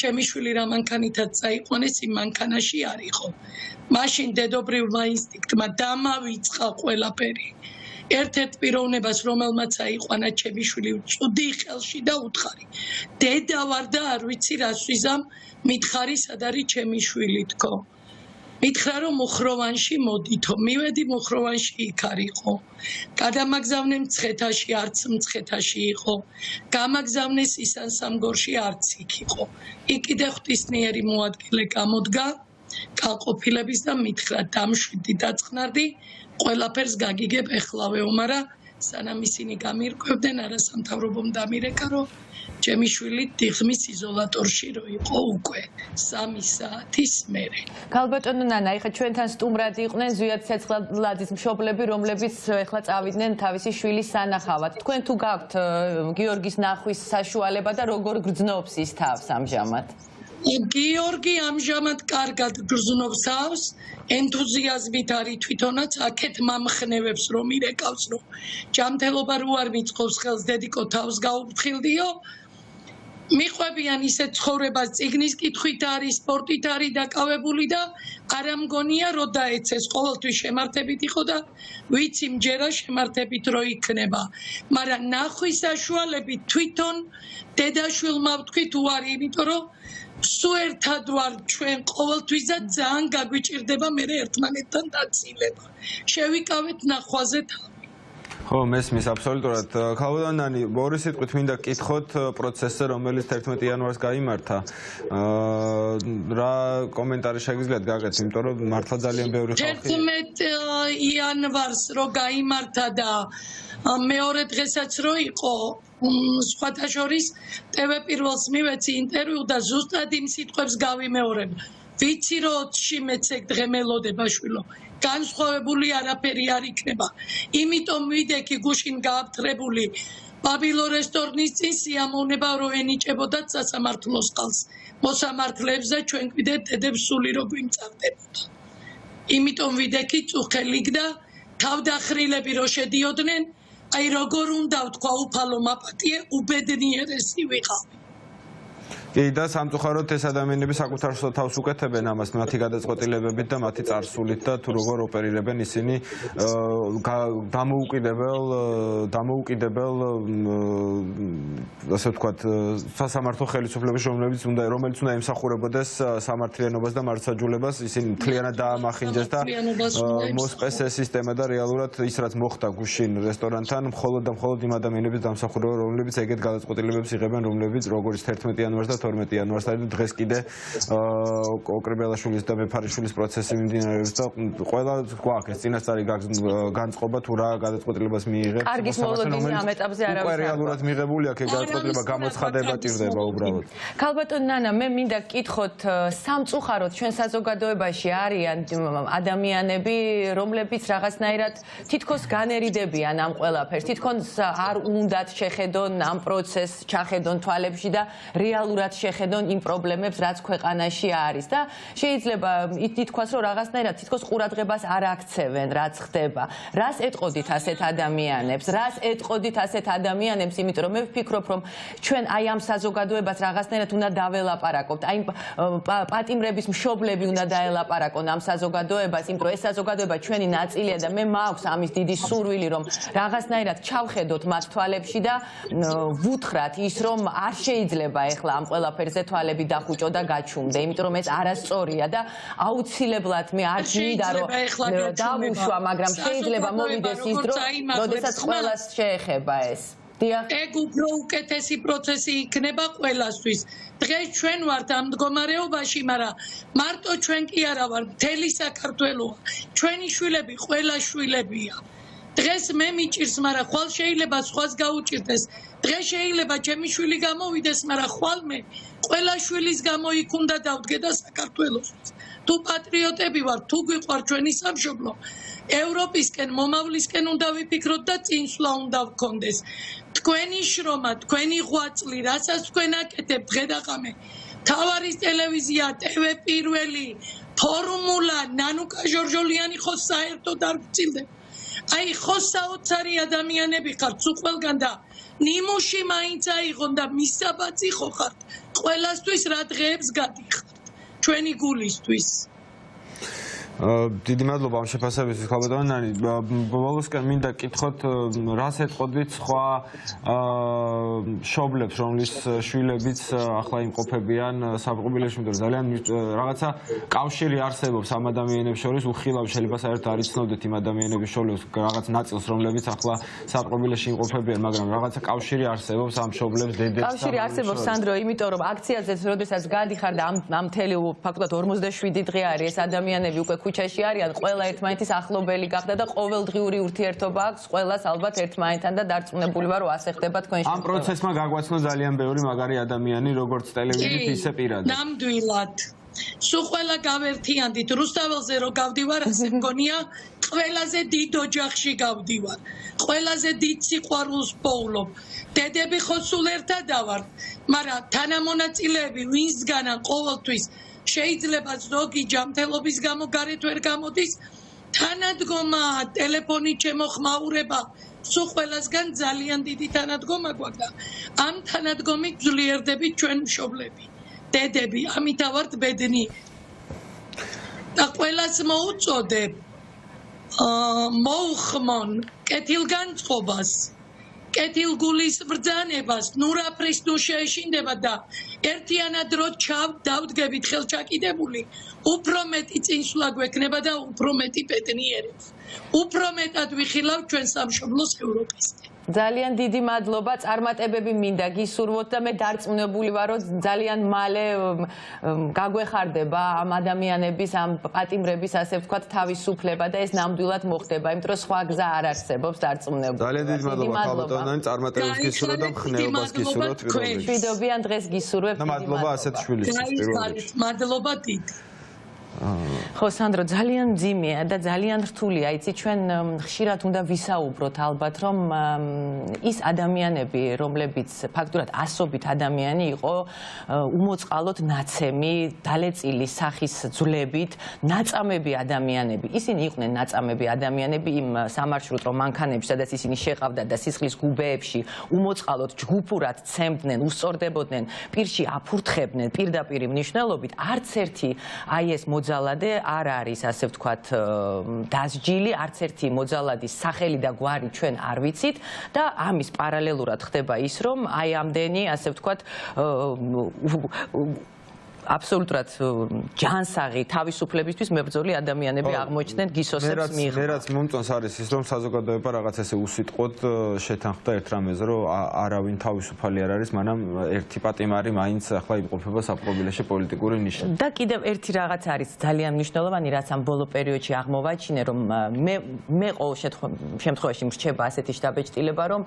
ჩემი შვილი რა მანქანითაც წაიყვანეს, იმ მანქანაში არ იყო. მაშინ დედობრივმა ინსტინქტმა დამავიწყა ყველაფერი. ერთ-ერთ პიროვნებას, რომელმაც აიყვანა ჩემი შვილი, ვწუდი ხელში და უთხარი. დედა ვარ და არ ვიცი რას ვიზამ, მითხარი სად არის ჩემი შვილი თქო. მითხრა რომ მუხროვანში მოდითო, მივედი მუხროვანში იქ არ იყო. გადამაგზავნე მცხეთაში, არც მცხეთაში იყო. გამაგზავნეს ისან-სამგორში, არც იქ იყო. იქ კიდე ღვთისმიერი მოადგილე გამოდგა, კალყოფილების და მითხრა დამშვიდი, დაწყნარდი, ყველაფერს გაგიგებ ეხლავე ომარა, სანამ ისინი გამირკვევდნენ, არასამთავრობომ დამირეკა, რომ ჩემი შვილი დიღმის იზოლატორში რო იყო უკვე 3 საათის მერე. ქალბატონო ნანა, ეხლა ჩვენთან სტუმრად იყვნენ ზვიად ცეცხლაძის მშობლები, რომლებიც ეხლა წავიდნენ თავისი შვილის სანახავად. თქვენ თუ გაქვთ გიორგის ნახვის საშუალება და როგორ გრძნობს ის თავს ამჟამად? გიორგი ამჟამად კარგად გრძნობს თავს, ენთუზიაზმით არის თვითონაც აქეთ მამხნევებს რომ ირეკავს, რომ ჯანმრთელობა რო არ მიწყობს ხელს, დედიკო თავს გაუფრთხილდიო. მიყვებიან ისეთ ცხოვრებას, წიგნის კითხვით არის, სპორტით არის დაკავებული და არ ამგონია რომ დაეცეს, ყოველთვის შემართებით იყო და ვიცი მჯერა შემართებით რო იქნება. მაგრამ ნახვის საშუალებით თვითონ დედაშვილმა ვთქვი თუ არის, იმიტომ რომ სულ ერთად ვარ ჩვენ ყოველთვის და ძალიან გაგვიჭირდება მე ერთმანეთთან დაცილება. შევიკავეთ ნახვაზე თავი. ხო, მესმის აბსოლუტურად. ქალბატონო ნანი, ორი სიტყვით მინდა გკითხოთ პროცესზე, რომელიც 11 იანვარს გაიმართა. რა კომენტარი შეგიძლიათ გაგეთ, იმიტომ რომ მართლა ძალიან ბევრი ხალხი 11 იანვარს რო გაიმართა და მეორე დღესაც რო იყო, სხვათა შორის TV პირველს მივეცი ინტერვიუ და ზუსტად იმ სიტყვებს გავიმეორებ. ვიცი რომ 20 მეც ეგ დღე მელოდება შვილო. განსხვავებული არაფერი არ იქნება. იმიტომ ვიდექი გუშინ გააფთრებული ბაბილო რესტორნის წინ სიამოვნება რო ენიჭებოდათ სასამართლოს ყალს. მოსამართლეებს და ჩვენ გვიდეთ დედებს სული რო გვიმწარდებოდა. იმიტომ ვიდექი წუხელիկ და თავდახრილები რო შედიოდნენ, აი როგორ უნდა ვთქვა უფალო მაპატიე, უბედნიერესი ვიყავი. კი და სამწუხაროდ ეს ადამიანები საკუთარ თავს უკეთებენ ამას მათი გადაწყვეტილებებით და მათი წარსულით და თუ როგორ ოპერირებენ ისინი დამოუკიდებელ ასე ვთქვათ სასამართლო ხელისუფლების რომელიც უნდა ემსახურებოდეს სამართლიანობას და მართლმსაჯულებას ისინი მთლიანად დაამახინჯეს და მოსყეს ეს სისტემა და რეალურად ის რაც მოხდა გუშინ რესტორანთან მხოლოდ და მხოლოდ იმ ადამიანების დამსახურება რომლებიც ეგეთ გადაწყვეტილებებს იღებენ რომლებიც როგორც 11 იანვარს და 12 იანვარს და დღეს კიდე ოკრიბელაშვილის და მეფარიშვილის პროცესი მიმდინარეობს და ყველა გვაქვს წინასწარი განწყობა თუ რა გადაწყვეტილებას მიიღებს. კარგის მოლოდინი ამ ეტაპზე არავის არ უკვე რეალურად მიღებული აქ გადაწყვეტილება გამოცხადება ჭირდება უბრალოდ. ქალბატონ ნანა, მე მინდა გკითხოთ სამწუხაროდ ჩვენ საზოგადოებაში არიან ადამიანები, რომლებიც რაღაცნაირად თითქოს განერიდებიან ამ ყველაფერს. თითქოს არ უნდათ შეხედონ ამ პროცესს, ჩახედონ თვალებში და რეალურად შეხედონ იმ პრობლემებს, რაც ქვეყანაში არის და შეიძლება ითქვას, რომ რაღაცნაირად თითქოს ყურადღებას არ აქცევენ, რაც ხდება. რას ეტყოდით ასეთ ადამიანებს? რას ეტყოდით ასეთ ადამიანებს, იმიტომ რომ მე ვფიქრობ, რომ ჩვენ აი ამ საზოგადოებას რაღაცნაირად უნდა დაველაპარაკოთ. აი პატიმრების მშობლები უნდა დაელაპარაკონ ამ საზოგადოებას, იმიტომ რომ ეს საზოგადოება ჩვენი ნაწილია და მე მაქვს ამის დიდი სურვილი, რომ რაღაცნაირად ჩავხედოთ მათ თვალებში და ვუთხრათ ის, რომ არ შეიძლება ეხლა ამ ყველაფერზე თვალები დახუჭო და გაჩუმდე, იმიტომ რომ ეს არასწორია და აუცილებლად მე არ მინდა რომ დავუშვა, მაგრამ შეიძლება მოვიდეს ის დრო, როდესაც ყველას შეეხება ეს. ეგ უფრო უკეთესი პროცესი იქნება ყველასთვის. დღეს ჩვენ ვართ ამ მდგომარეობაში, მაგრამ მარტო ჩვენ კი არა ვართ, მთელი საქართველოა. ჩვენი შვილები ყველა შვილებია. დღეს მე მიჭირს, მაგრამ ხვალ შეიძლება სხვას გაუჭირდეს. დღეს შეიძლება ჩემი შვილი გამოვიდეს, მაგრამ ხვალ მე ყველა შვილის გამო იქ უნდა დავდგე და საქართველოსთვის. თუ პატრიოტები ვართ, თუ გვიყვართ ჩვენი სამშობლო, ევროპისკენ, მომავლისკენ უნდა ვიფიქროთ და წინსვლა უნდა ვქონდეს. თქვენი შრომა, თქვენი ღვაწლი, რასაც თქვენ აკეთებთ დღე-დაღამე, თავარის ტელევიზია, TV პირველი, ფორმულა, ნანუკა ჟორჟოლიანი ხო საერთოდ არ გწილდება. აი ხო საოცარი ადამიანები ხართ სულ ყველგან და ნიმუში მაინც აიღონ და მისაბაძი ხო ხართ ყველასთვის რა დღეებს გადიხართ ჩვენი გულისთვის. დიდი მადლობა ამ შეფასებისთვის ქალბატონ ნანი. ბოლოსკენ მინდა გკითხოთ რას ეტყოდით სხვა მშობლებს, რომლის შვილებიც ახლა იმყოფებიან საპყრობილეში, იმიტომ რომ ძალიან რაღაცა კავშირი არსებობს ამ ადამიანებს შორის, უხილავ შეიძლება საერთოდ არ იცნობდეთ იმ ადამიანების შორის რაღაც ნაწილს, რომლებიც ახლა საპყრობილეში იმყოფებიან, მაგრამ რაღაცა კავშირი არსებობს ამ მშობლებს, დედებს. კავშირი არსებობს, სანდრო, იმიტომ რომ აქციაზე, როდესაც გადიხარ და ამ მთელი ფაქტობრივად 47 დღე არის ეს ადამიანები უკვე ქუჩაში არიან, ყველა ერთმანეთის ახლობელი გახდა და ყოველდღიური ურთიერთობა აქვს ყველას ალბათ ერთმანეთთან და დარწმუნებული ვარ, რომ ასე ხდება თქვენ ამ პროცესმა გაგვაცნო ძალიან ბევრი მაგარი ადამიანი, როგორც ტელევიზიით, ისე პირადად. ნამდვილად. სულ ყველა გავერთიანდით, რუსთაველზე რო გავდივარ, ასე მგონია, ყველაზე დიდ ოჯახში გავდივარ. ყველაზე დიდ სიყვარულს პოულობ. დედები ხო სულ ერთად ავართ, მაგრამ თანამონაწილეები ვინსგანან ყოველთვის შეიძლება ზოგი ჯანმრთელობის გამო გარეთ ვერ გამოდის, თანადგომა, ტელეფონით შემოხმაურება, სულ ყველასგან ძალიან დიდი თანადგომა გვაქვს და ამ თანადგომით ძლიერდებით ჩვენ მშობლები, დედები, ამითა ვართ ბედნიერი. და ყველას მოუწოდებ მოუხმონ კეთილგანწყობას, კეთილგულის ბრძანებას, ნურაფრის ნუ შეეშინდება და ერთიანად რო დავდგებით ხელჩაკიდებული, უფრო მეტი წინსვლა გვექნება და უფრო მეტი ბედნიერება. უფრო მეტად ვიხილავ ჩვენ სამშობლოს ევროპისკენ. ძალიან დიდი მადლობა, წარმატებები მინდა გისურვოთ და მე დარწმუნებული ვარ, რომ ძალიან მალე გაგვეხარდება ამ ადამიანების, ამ პატიმრების, ასე ვთქვათ, თავისუფლება და ეს ნამდვილად მოხდება, იმიტომ რომ სხვა გზა არ არსებობს დარწმუნებული. ძალიან დიდი მადლობა ქალბატონო, წარმატებებს გისურვოთ და მხნეობას გისურვოთ პირველად. მშვიდობიან დღეს გისურვებთ. და მადლობა ასეთ შვილისთვის პირველად. მადლობა დიდი. ხო, სანდრო, ძალიან მძიმეა და ძალიან რთულია. იცი, ჩვენ ხშირად უნდა ვისაუბროთ ალბათ, რომ ის ადამიანები, რომლებიც ფაქტურად ასობით ადამიანი იყო, უმოწყალოდ ნაცემი, დალეწილი სახის ძვლებით, ნაწამები ადამიანები. ისინი იყვნენ ნაწამები ადამიანები იმ სამარშრუტო მანქანებში, სადაც ისინი შეყავდათ და სისხლის გუბეებში უმოწყალოდ ჯგუფურად ცემდნენ, უსწორდებოდნენ, პირში აფურთხებდნენ პირდაპირ მნიშვნელობით. არც ერთი აი ეს მოძალადე არ არის, ასე ვთქვათ, დასჯილი, არც ერთი მოძალადის სახელი და გვარი ჩვენ არ ვიცით და ამის პარალელურად ხდება ის, რომ აი ამდენი, ასე ვთქვათ, აბსოლუტურად ჯანსაღი თავისუფლებისთვის მებრძოლი ადამიანები აღმოჩნდნენ გისოსებს მიიღო. მე რაც მომწონს არის ის, რომ საზოგადოება რაღაც ესე უსიტყვოდ შეთანხმდა ერთ რამეზე, რომ არავინ თავისუფალი არ არის, მაგრამ ერთი პატიმარი მაინც ახლა იმყოფება საპყრობილეში პოლიტიკური ნიშნით. და კიდევ ერთი რაღაც არის ძალიან მნიშვნელოვანი, რაც ამ ბოლო პერიოდში აღმოვაჩინე, რომ მე ყოველ შემთხვევაში მრჩება ასეთი შთაბეჭდილება, რომ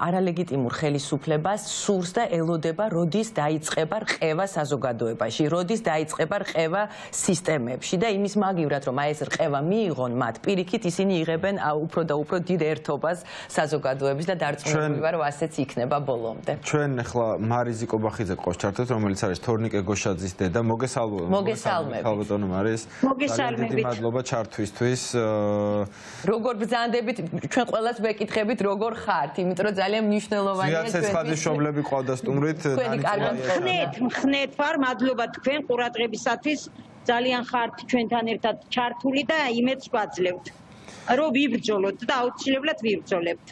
არალეგიტიმურ ხელისუფლებას სურს და ელოდება, როდის დაიწყება რყევა საზოგადოებაში. როდის დაიწყება რყევა სისტემებში და იმის მაგივრად რომ აი ეს რყევა მიიღონ მათ პირიქით ისინი იღებენ უფრო და უფრო დიდ ერთობას საზოგადოების და დარწმუნებული ვარ რომ ასეც იქნება ბოლომდე. ჩვენ ახლა მარიზი კობახიძე ყავს ჩართეთ, რომელიც არის თორნიკე გოშაძის დედა. მოგესალმებით. ალბათონო მარის. მოგესალმებით. მადლობა ჩართვისთვის. როგორ ბრძანდებით ჩვენ ყველას ვეკითხებით როგორ ხართ, იმიტომ რომ ძალიან მნიშვნელოვანია ჩვენ ცეცხლის შობლები ყავდა სტუმრით. მხნეთ ვარ, მადლობა თქვენ ყურადღებისათვის, ძალიან ხართ ჩვენთან ერთად ჩართული და იმედს გვაძლევთ, რომ ვიბრძოლოთ და აუცილებლად ვიბრძოლებთ.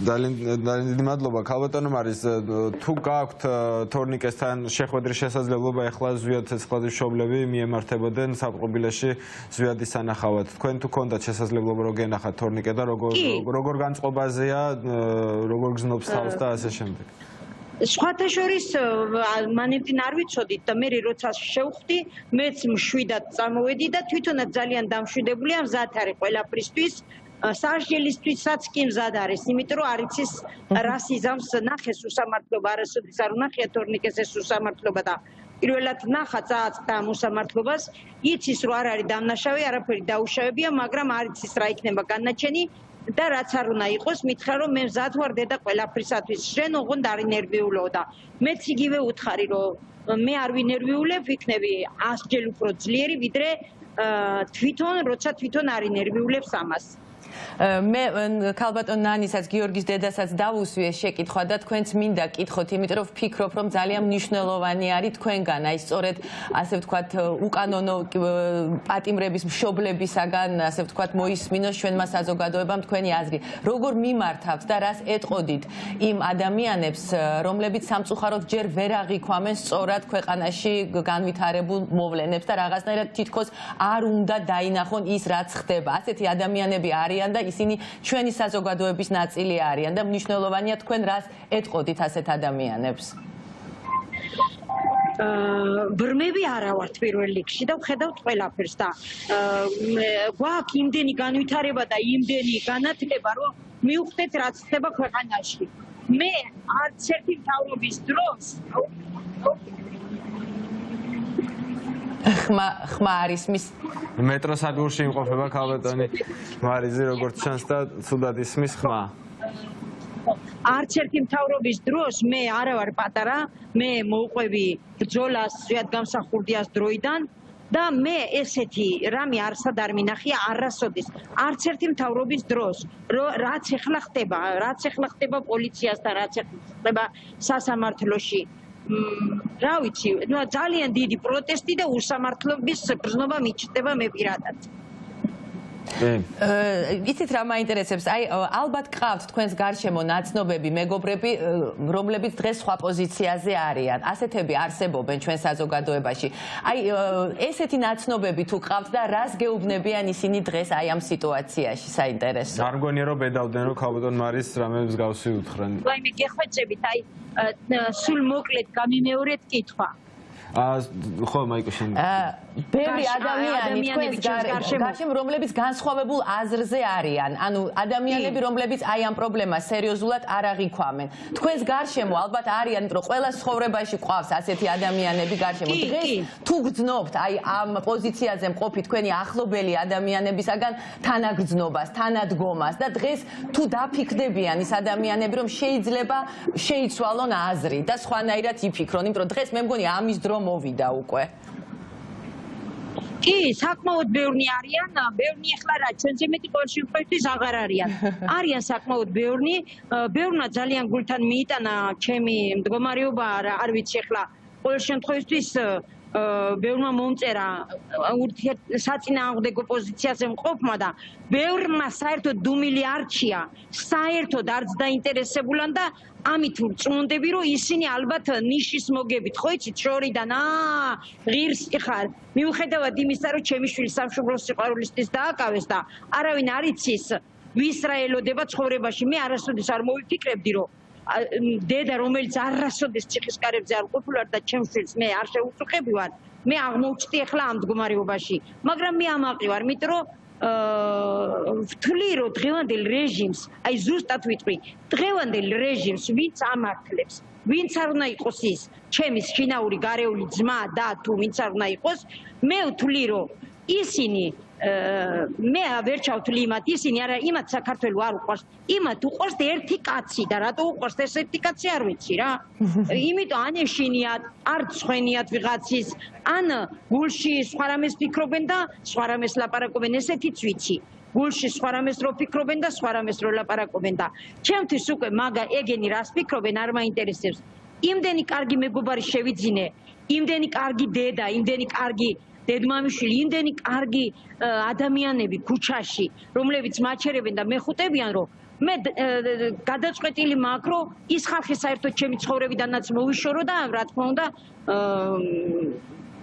ძალიან დიდი მადლობა. ქალბატონო მარის, თუ გაქვთ თორნიკესთან შეხვედრის შესაძლებლობა, ახლა ზვიად ცეცხლის შობლები მიემართებოდნენ საპყრობილეში ზვიადის სანახავად. თქვენ თუ გქონდათ შესაძლებლობა რომ გენახათ თორნიკე და როგორ განწყობაზეა, როგორ გზნობს თავს და ასე შემდეგ. სხვათა შორის მანამდე არ ვიცოდით და მე როცა შევხვდი, მეც მშვიდად წამოვედი და თვითონაც ძალიან დამშვიდებულია, მზად არის ყველაფრისთვის. სასჯელისთვისაც კი მზად არის, იმიტომ რომ არ იცის რას იზამს ნახეს უსამართლობა, არასოდეს არ უნახია თორნიკეს ეს უსამართლობა და პირველად ნახა წააწყდა ამ უსამართლობას, იცის რომ არ არის დამნაშავე, არაფერი დაუშავებია, მაგრამ არ იცის რა იქნება განაჩენი. და რაც არ უნდა იყოს, მითხრა რომ მე მზად ვარ დედა ყველაფრისათვის. შენ ოღონდ არ ინერვიულო და მეც იგივე უთხარი რომ მე არ ვინერვიულებ, ვიქნები 100-ჯერ უფრო ძლიერი, ვიდრე თვითონ, როცა თვითონ არ ინერვიულებს ამას. მე ქალბატონ ნანისაც, გიორგის დედასაც დავუსვიე შეკითხვა და თქვენც მინდა კითხოთ, იმიტომ რომ ვფიქრობ, რომ ძალიან მნიშვნელოვანი არის თქვენგან, აი სწორედ ასე ვთქვათ, უკანონო პატიმრების მშობლებისაგან, ასე ვთქვათ, მოისმინოს ჩვენმა საზოგადოებამ თქვენი აზრი. როგორ მიმართავთ და რას ეტყოდით იმ ადამიანებს, რომლებიც სამწუხაროდ ჯერ ვერ აღიქვამენ სწორად ქვეყანაში განვითარებულ მოვლენებს და რაღაცნაირად თითქოს არ უნდა დაინახონ ის, რაც ხდება. ასეთი ადამიანები არიან და ისინი ჩვენი საზოგადოების ნაწილი არიან და მნიშვნელოვანია თქვენ რას ეტყოდით ასეთ ადამიანებს. ბრმები არა ვართ პირველ რიგში და ვხედავთ ყველაფერს და გვაქვს იმდენი განვითარება და იმდენი განათლება, რომ მივხვდეთ რაც ხდება ქვეყანაში. მე არც ერთი მთავრობის დროს ხმა არის მის მეტროსადგურში იმყოფება ქალბატონი მარიზი, როგორც ჩანს და ცუდად ისმის ხმა. არც ერთი მთავრობის დროს მე არა ვარ პატარა, მე მოვყვები ბრძოლას ზვიადგამსახურდიას დროიდან და მე ესეთი რამე არსად არ მინახია არასოდეს. არც ერთი მთავრობის დროს, რაც ეხლა ხდება პოლიციასთან, რაც ეხლა ხდება სასამართლოში. რა ვიცი, ძალიან დიდი პროტესტი და უსამართლობის გრძნობა მიჩნდება მე პირადად. იცით რა მაინტერესებს, აი ალბათ გყავთ თქვენს გარშემო ნაცნობები, მეგობრები, რომლებიც დღეს სხვა პოზიციაზე არიან. ასეთები არსებობენ ჩვენ საზოგადოებაში. აი ესეთი ნაცნობები თუ გყავთ და რას გეუბნებიან ისინი დღეს აი ამ სიტუაციაში, საინტერესო. არ მგონია რომ ბედავდნენ რომ ქალბატონ მარის რამე მსგავსი უთხრენ. ვაიმე გეხვეწებით, აი სულ მოკლედ გამიმეორეთ კითხვა. ხო, მაიკო შენ. ბევრი ადამიანი თქვენს გარშემო, რომლებიც განსხვავებულ აზრზე არიან. ანუ ადამიანები, რომლებიც აი ამ პრობლემას სერიოზულად არ აღიქვამენ. თქვენს გარშემო ალბათ არიან, იმიტომ რომ ყველა ცხოვრებაში ყავს ასეთი ადამიანები გარშემო. დღეს თუ გძნობთ აი ამ პოზიციაზე მყოფი თქვენი ახლობელი ადამიანებისაგან თანაგრძნობას, თანადგომას და დღეს თუ დაფიქრდებიან ის ადამიანები, რომ შეიძლება შეიცვალონ აზრი და სხვანაირად იფიქრონ, იმიტომ რომ დღეს მე მგონი ამის დრო მოვიდა უკვე. კი, საკმაოდ ბევრი არიან, ბევრი ახლა რა ჩვენზე მეტი ყოველ შემთხვევაში აღარ არიან. არიან საკმაოდ ბევრი, ბევრმა ძალიან გულთან მიიტანა ჩემი მდგომარეობა, არ ვიცი ახლა ყოველ შემთხვევაში ბევრმა მომწერა საწინააღმდეგო პოზიციაზე მყოფმა და ბევრმა საერთოდ დუმილი არჩია, საერთოდ არც დაინტერესებულან და ამით წმუნდები რომ ისინი ალბათ ნიშის მოგებით, ხო იცით, შორიდან ღირსი ხარ. მიუხედავად იმისა, რომ ჩემი შვილი სამშობლოს სიყვარულისთვის დააკავეს და არავინ არ იცის ვის რა ელოდება ცხოვრებაში, მე არასოდეს არ მოვიფიქრებდი, რომ დედა რომელიც არასოდეს ციხისკარებზე არ ყოფილა და ჩემს შვილს მე არ შეუწუხებივარ, მე აღმოჩნდი ახლა ამ მდგომარეობაში, მაგრამ მე ამაყი ვარ, იმიტომ რომ ვთვლი რომ დღევანდელ რეჟიმს, აი ზუსტად ვიტყვი, დღევანდელ რეჟიმს ვინც ამართლებს, ვინც არ უნდა იყოს ის ჩემი შინაური გარეული ძმა და თუ ვინც არ უნდა იყოს, მე ვთვლი რომ ისინი მე ვერ ჩავთვლი იმათ, ისინი არა იმათ საქართველოს არ უყვარს, იმათ უყვარს ერთი კაცი და რატო უყვარს ეს ერთი კაცი არ ვიცი რა. იმიტომ ან ეშინიათ, არ ცხენიათ ვიღაცის, ან გულში სხვა რამეს ფიქრობენ და სხვა რამეს ლაპარაკობენ, ესეთიც ვიცი. გულში სხვა რამეს რო ფიქრობენ და სხვა რამეს რო ლაპარაკობენ და ჩემთვის უკვე მაგა ეგენი რას ფიქრობენ არ მაინტერესებს. იმდენი კარგი მეგობარი შევიძინე, იმდენი კარგი დედა, იმდენი კარგი დედმამიშვილი, იმდენი კარგი ადამიანები ქუჩაში, რომლებიც მაჩერებენ და მეხუტებიან, რომ მე გადაწყვეტილი მაქვს, რომ ის ხალხი საერთოდ ჩემი ცხოვრებიდანაც მოვიშორო და რა თქმა უნდა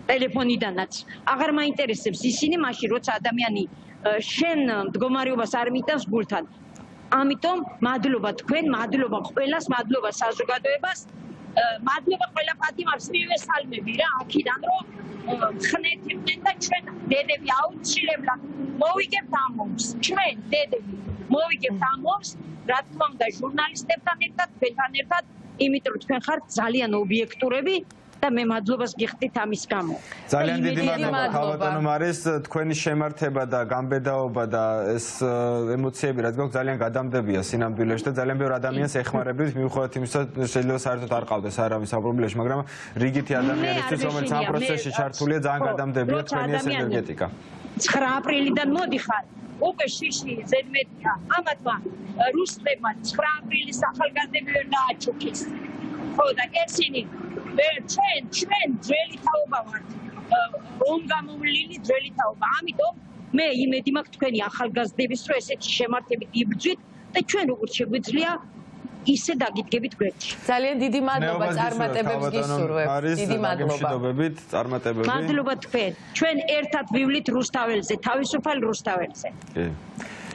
ტელეფონიდანაც. აღარ მაინტერესებს ისინი მაშინ, როცა ადამიანი შენ მდგომარეობას არ მიტანს გულთან. ამიტომ მადლობა თქვენ, მადლობა ყველას, მადლობა საზოგადოებას, მადლობა ყველა პატიმარს მივესალმები რა აქიდან რომ ხნეთებდნენ და ჩვენ დედები აუცილებლად მოვიგებთ ამ მომს. ჩვენ დედები მოვიგებთ ამ მომს, რა თქმა უნდა ჟურნალისტებთან ერთად, თქვენთან ერთად, იმიტომ რომ თქვენ ხართ ძალიან ობიექტურები და მე მადლობას გიხდით ამის გამო. ძალიან დიდი მადლობა ქალბატონო მარიის, თქვენი შემართება და გამბედაობა და ეს ემოციები რაც გაქვს ძალიან გადამდებია სინამდვილეში და ძალიან ბევრ ადამიანს ეხმარებით, მიუხედავად იმისა, შეიძლება საერთოდ არ ყავდეს არავის ამ პრობლემაში, მაგრამ რიგითი ადამიანისთვის, რომელიც ამ პროცესში ჩართულია, ძალიან გადამდებია თქვენი ეს ენერგეტიკა. 9 აპრილიდან მოდიხარ. უკვე შიში ზედმეტია. ამათმა რუსებმა 9 აპრილის ახალგაზრდები ვერ დააჩუქეს. ხო და ესენი ჩვენ ძველი თაობა ვართ. რომ გამოვლილი ძველი თაობა. ამიტომ მე იმედი მაქვს თქვენი ახალგაზრდების რომ ესეთი შემართებით იბრძვით და ჩვენ როგორც შეგვიძლია ისე დაგიდგებით გვერდში. ძალიან დიდი მადლობა წარმატებებს გისურვებთ. დიდი მადლობა. მადლობა თქვენ. ჩვენ ერთად ვივლით რუსთაველზე, თავისუფალ რუსთაველზე.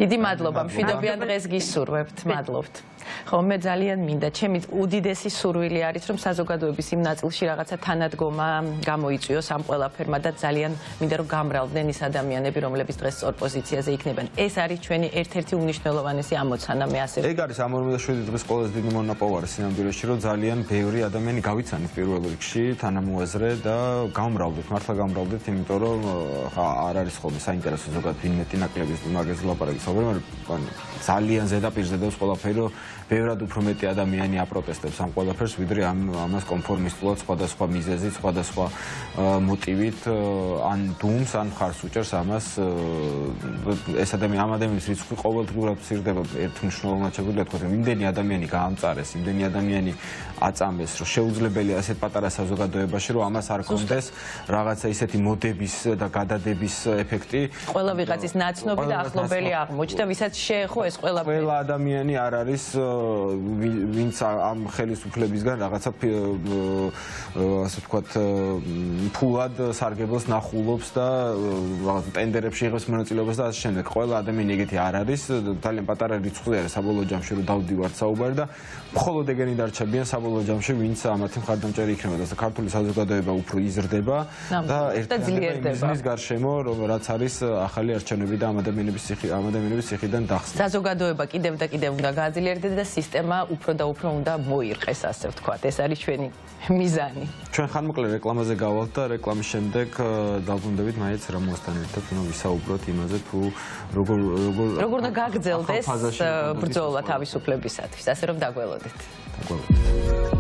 დიდი მადლობა. მშვიდობიან დღეს გისურვებთ. მადლობთ. ხო, მე ძალიან მინდა, ჩემი უდიდესი სურვილი არის, რომ საზოგადოების იმ ნაწილში რაღაცა თანადგომა გამოიწვიოს ამ ყველაფერმა და ძალიან მინდა, რომ გამრავლდნენ ის ადამიანები, რომლებიც დღეს სწორ პოზიციაზე იქნებიან. ეს არის ჩვენი ერთ-ერთი უმნიშვნელოვანესი ამოცანა, მე ასე ეგ არის ამ 47 დღის ყველაზე დიდი მონაპოვარი სინამდვილეში, რომ ძალიან ბევრი ადამიანი გავიცანით პირველ რიგში თანამოაზრე და გამრავლდეთ, მართლა გამრავლდეთ, იმიტომ რომ არ არის ხოლმე საინტერესო ზოგადად ვინ მეტი ნაკლების მაგაზე ლაპარაკის, მაგრამ ძალიან ზედაპირზე დევს ყველაფერი, რომ ბევრად უფრო მეტი ადამიანი აპროტესტებს ამ ყველაფერს, ვიდრე ამას კონფორმისტულად სხვადასხვა მიზეზით, სხვადასხვა მოტივით ან დუმს, ან მხარს უჭერს ამას. ეს ამ ადამიანის რიცხვი ყოველდღიურად მცირდება, ერთმნიშვნელოვნად შეგვიძლია თქვა, რომ იმდენი ადამიანი გაამწარეს, იმდენი ადამიანი აწამეს, რომ შეუძლებელია ასეთ პატარა საზოგადოებაში, რომ ამას არ კონდეს რაღაცა ისეთი მოდების და გადადების ეფექტი. ყველა ვიღაცის ნაცნობი და ახლობელი აღმოჩნდეს. მოჭდა, ვისაც შეეხო ეს ყველაფერი. ყველა ადამიანი არ არის ვინც ამ ხელისუფლებისგან რაღაცა ასე ვთქვათ ფულად სარგებლოს ნახულობს და რაღაც ტენდერებში იღებს მონაწილეობას და ასე შემდეგ. ყველა ადამიანი ეგეთი არ არის, ძალიან პატარა რიცხვი არის საბოლოო ჯამში რომ დავდივართ საუბარი და მხოლოდ ეგენი დარჩებიან საბოლოო ჯამში ვინც ამათი მხარდამჭერი იქნება და ქართული საზოგადოება უფრო იზრდება და ერთად იმის გარშემო რომ რაც არის ახალი არჩევნები და ამ ადამიანების სიხიდან დახსნა. საზოგადოება კიდევ და კიდევ უნდა გააძლიერდეს და სისტემა უფრო და უფრო უნდა მოირყეს, ასე ვთქვათ. ეს არის ჩვენი მიზანი. ჩვენ ხანმოკლე რეკლამაზე გავალთ და რეკლამის შემდეგ დავბრუნდებით მაინც რამოსთან ერთად უნდა ვისაუბროთ იმაზე თუ როგორ უნდა გაგრძელდეს ბრძოლა თავისუფლებისათვის, ასე რომ დაგველოდეთ. დაგველოდეთ.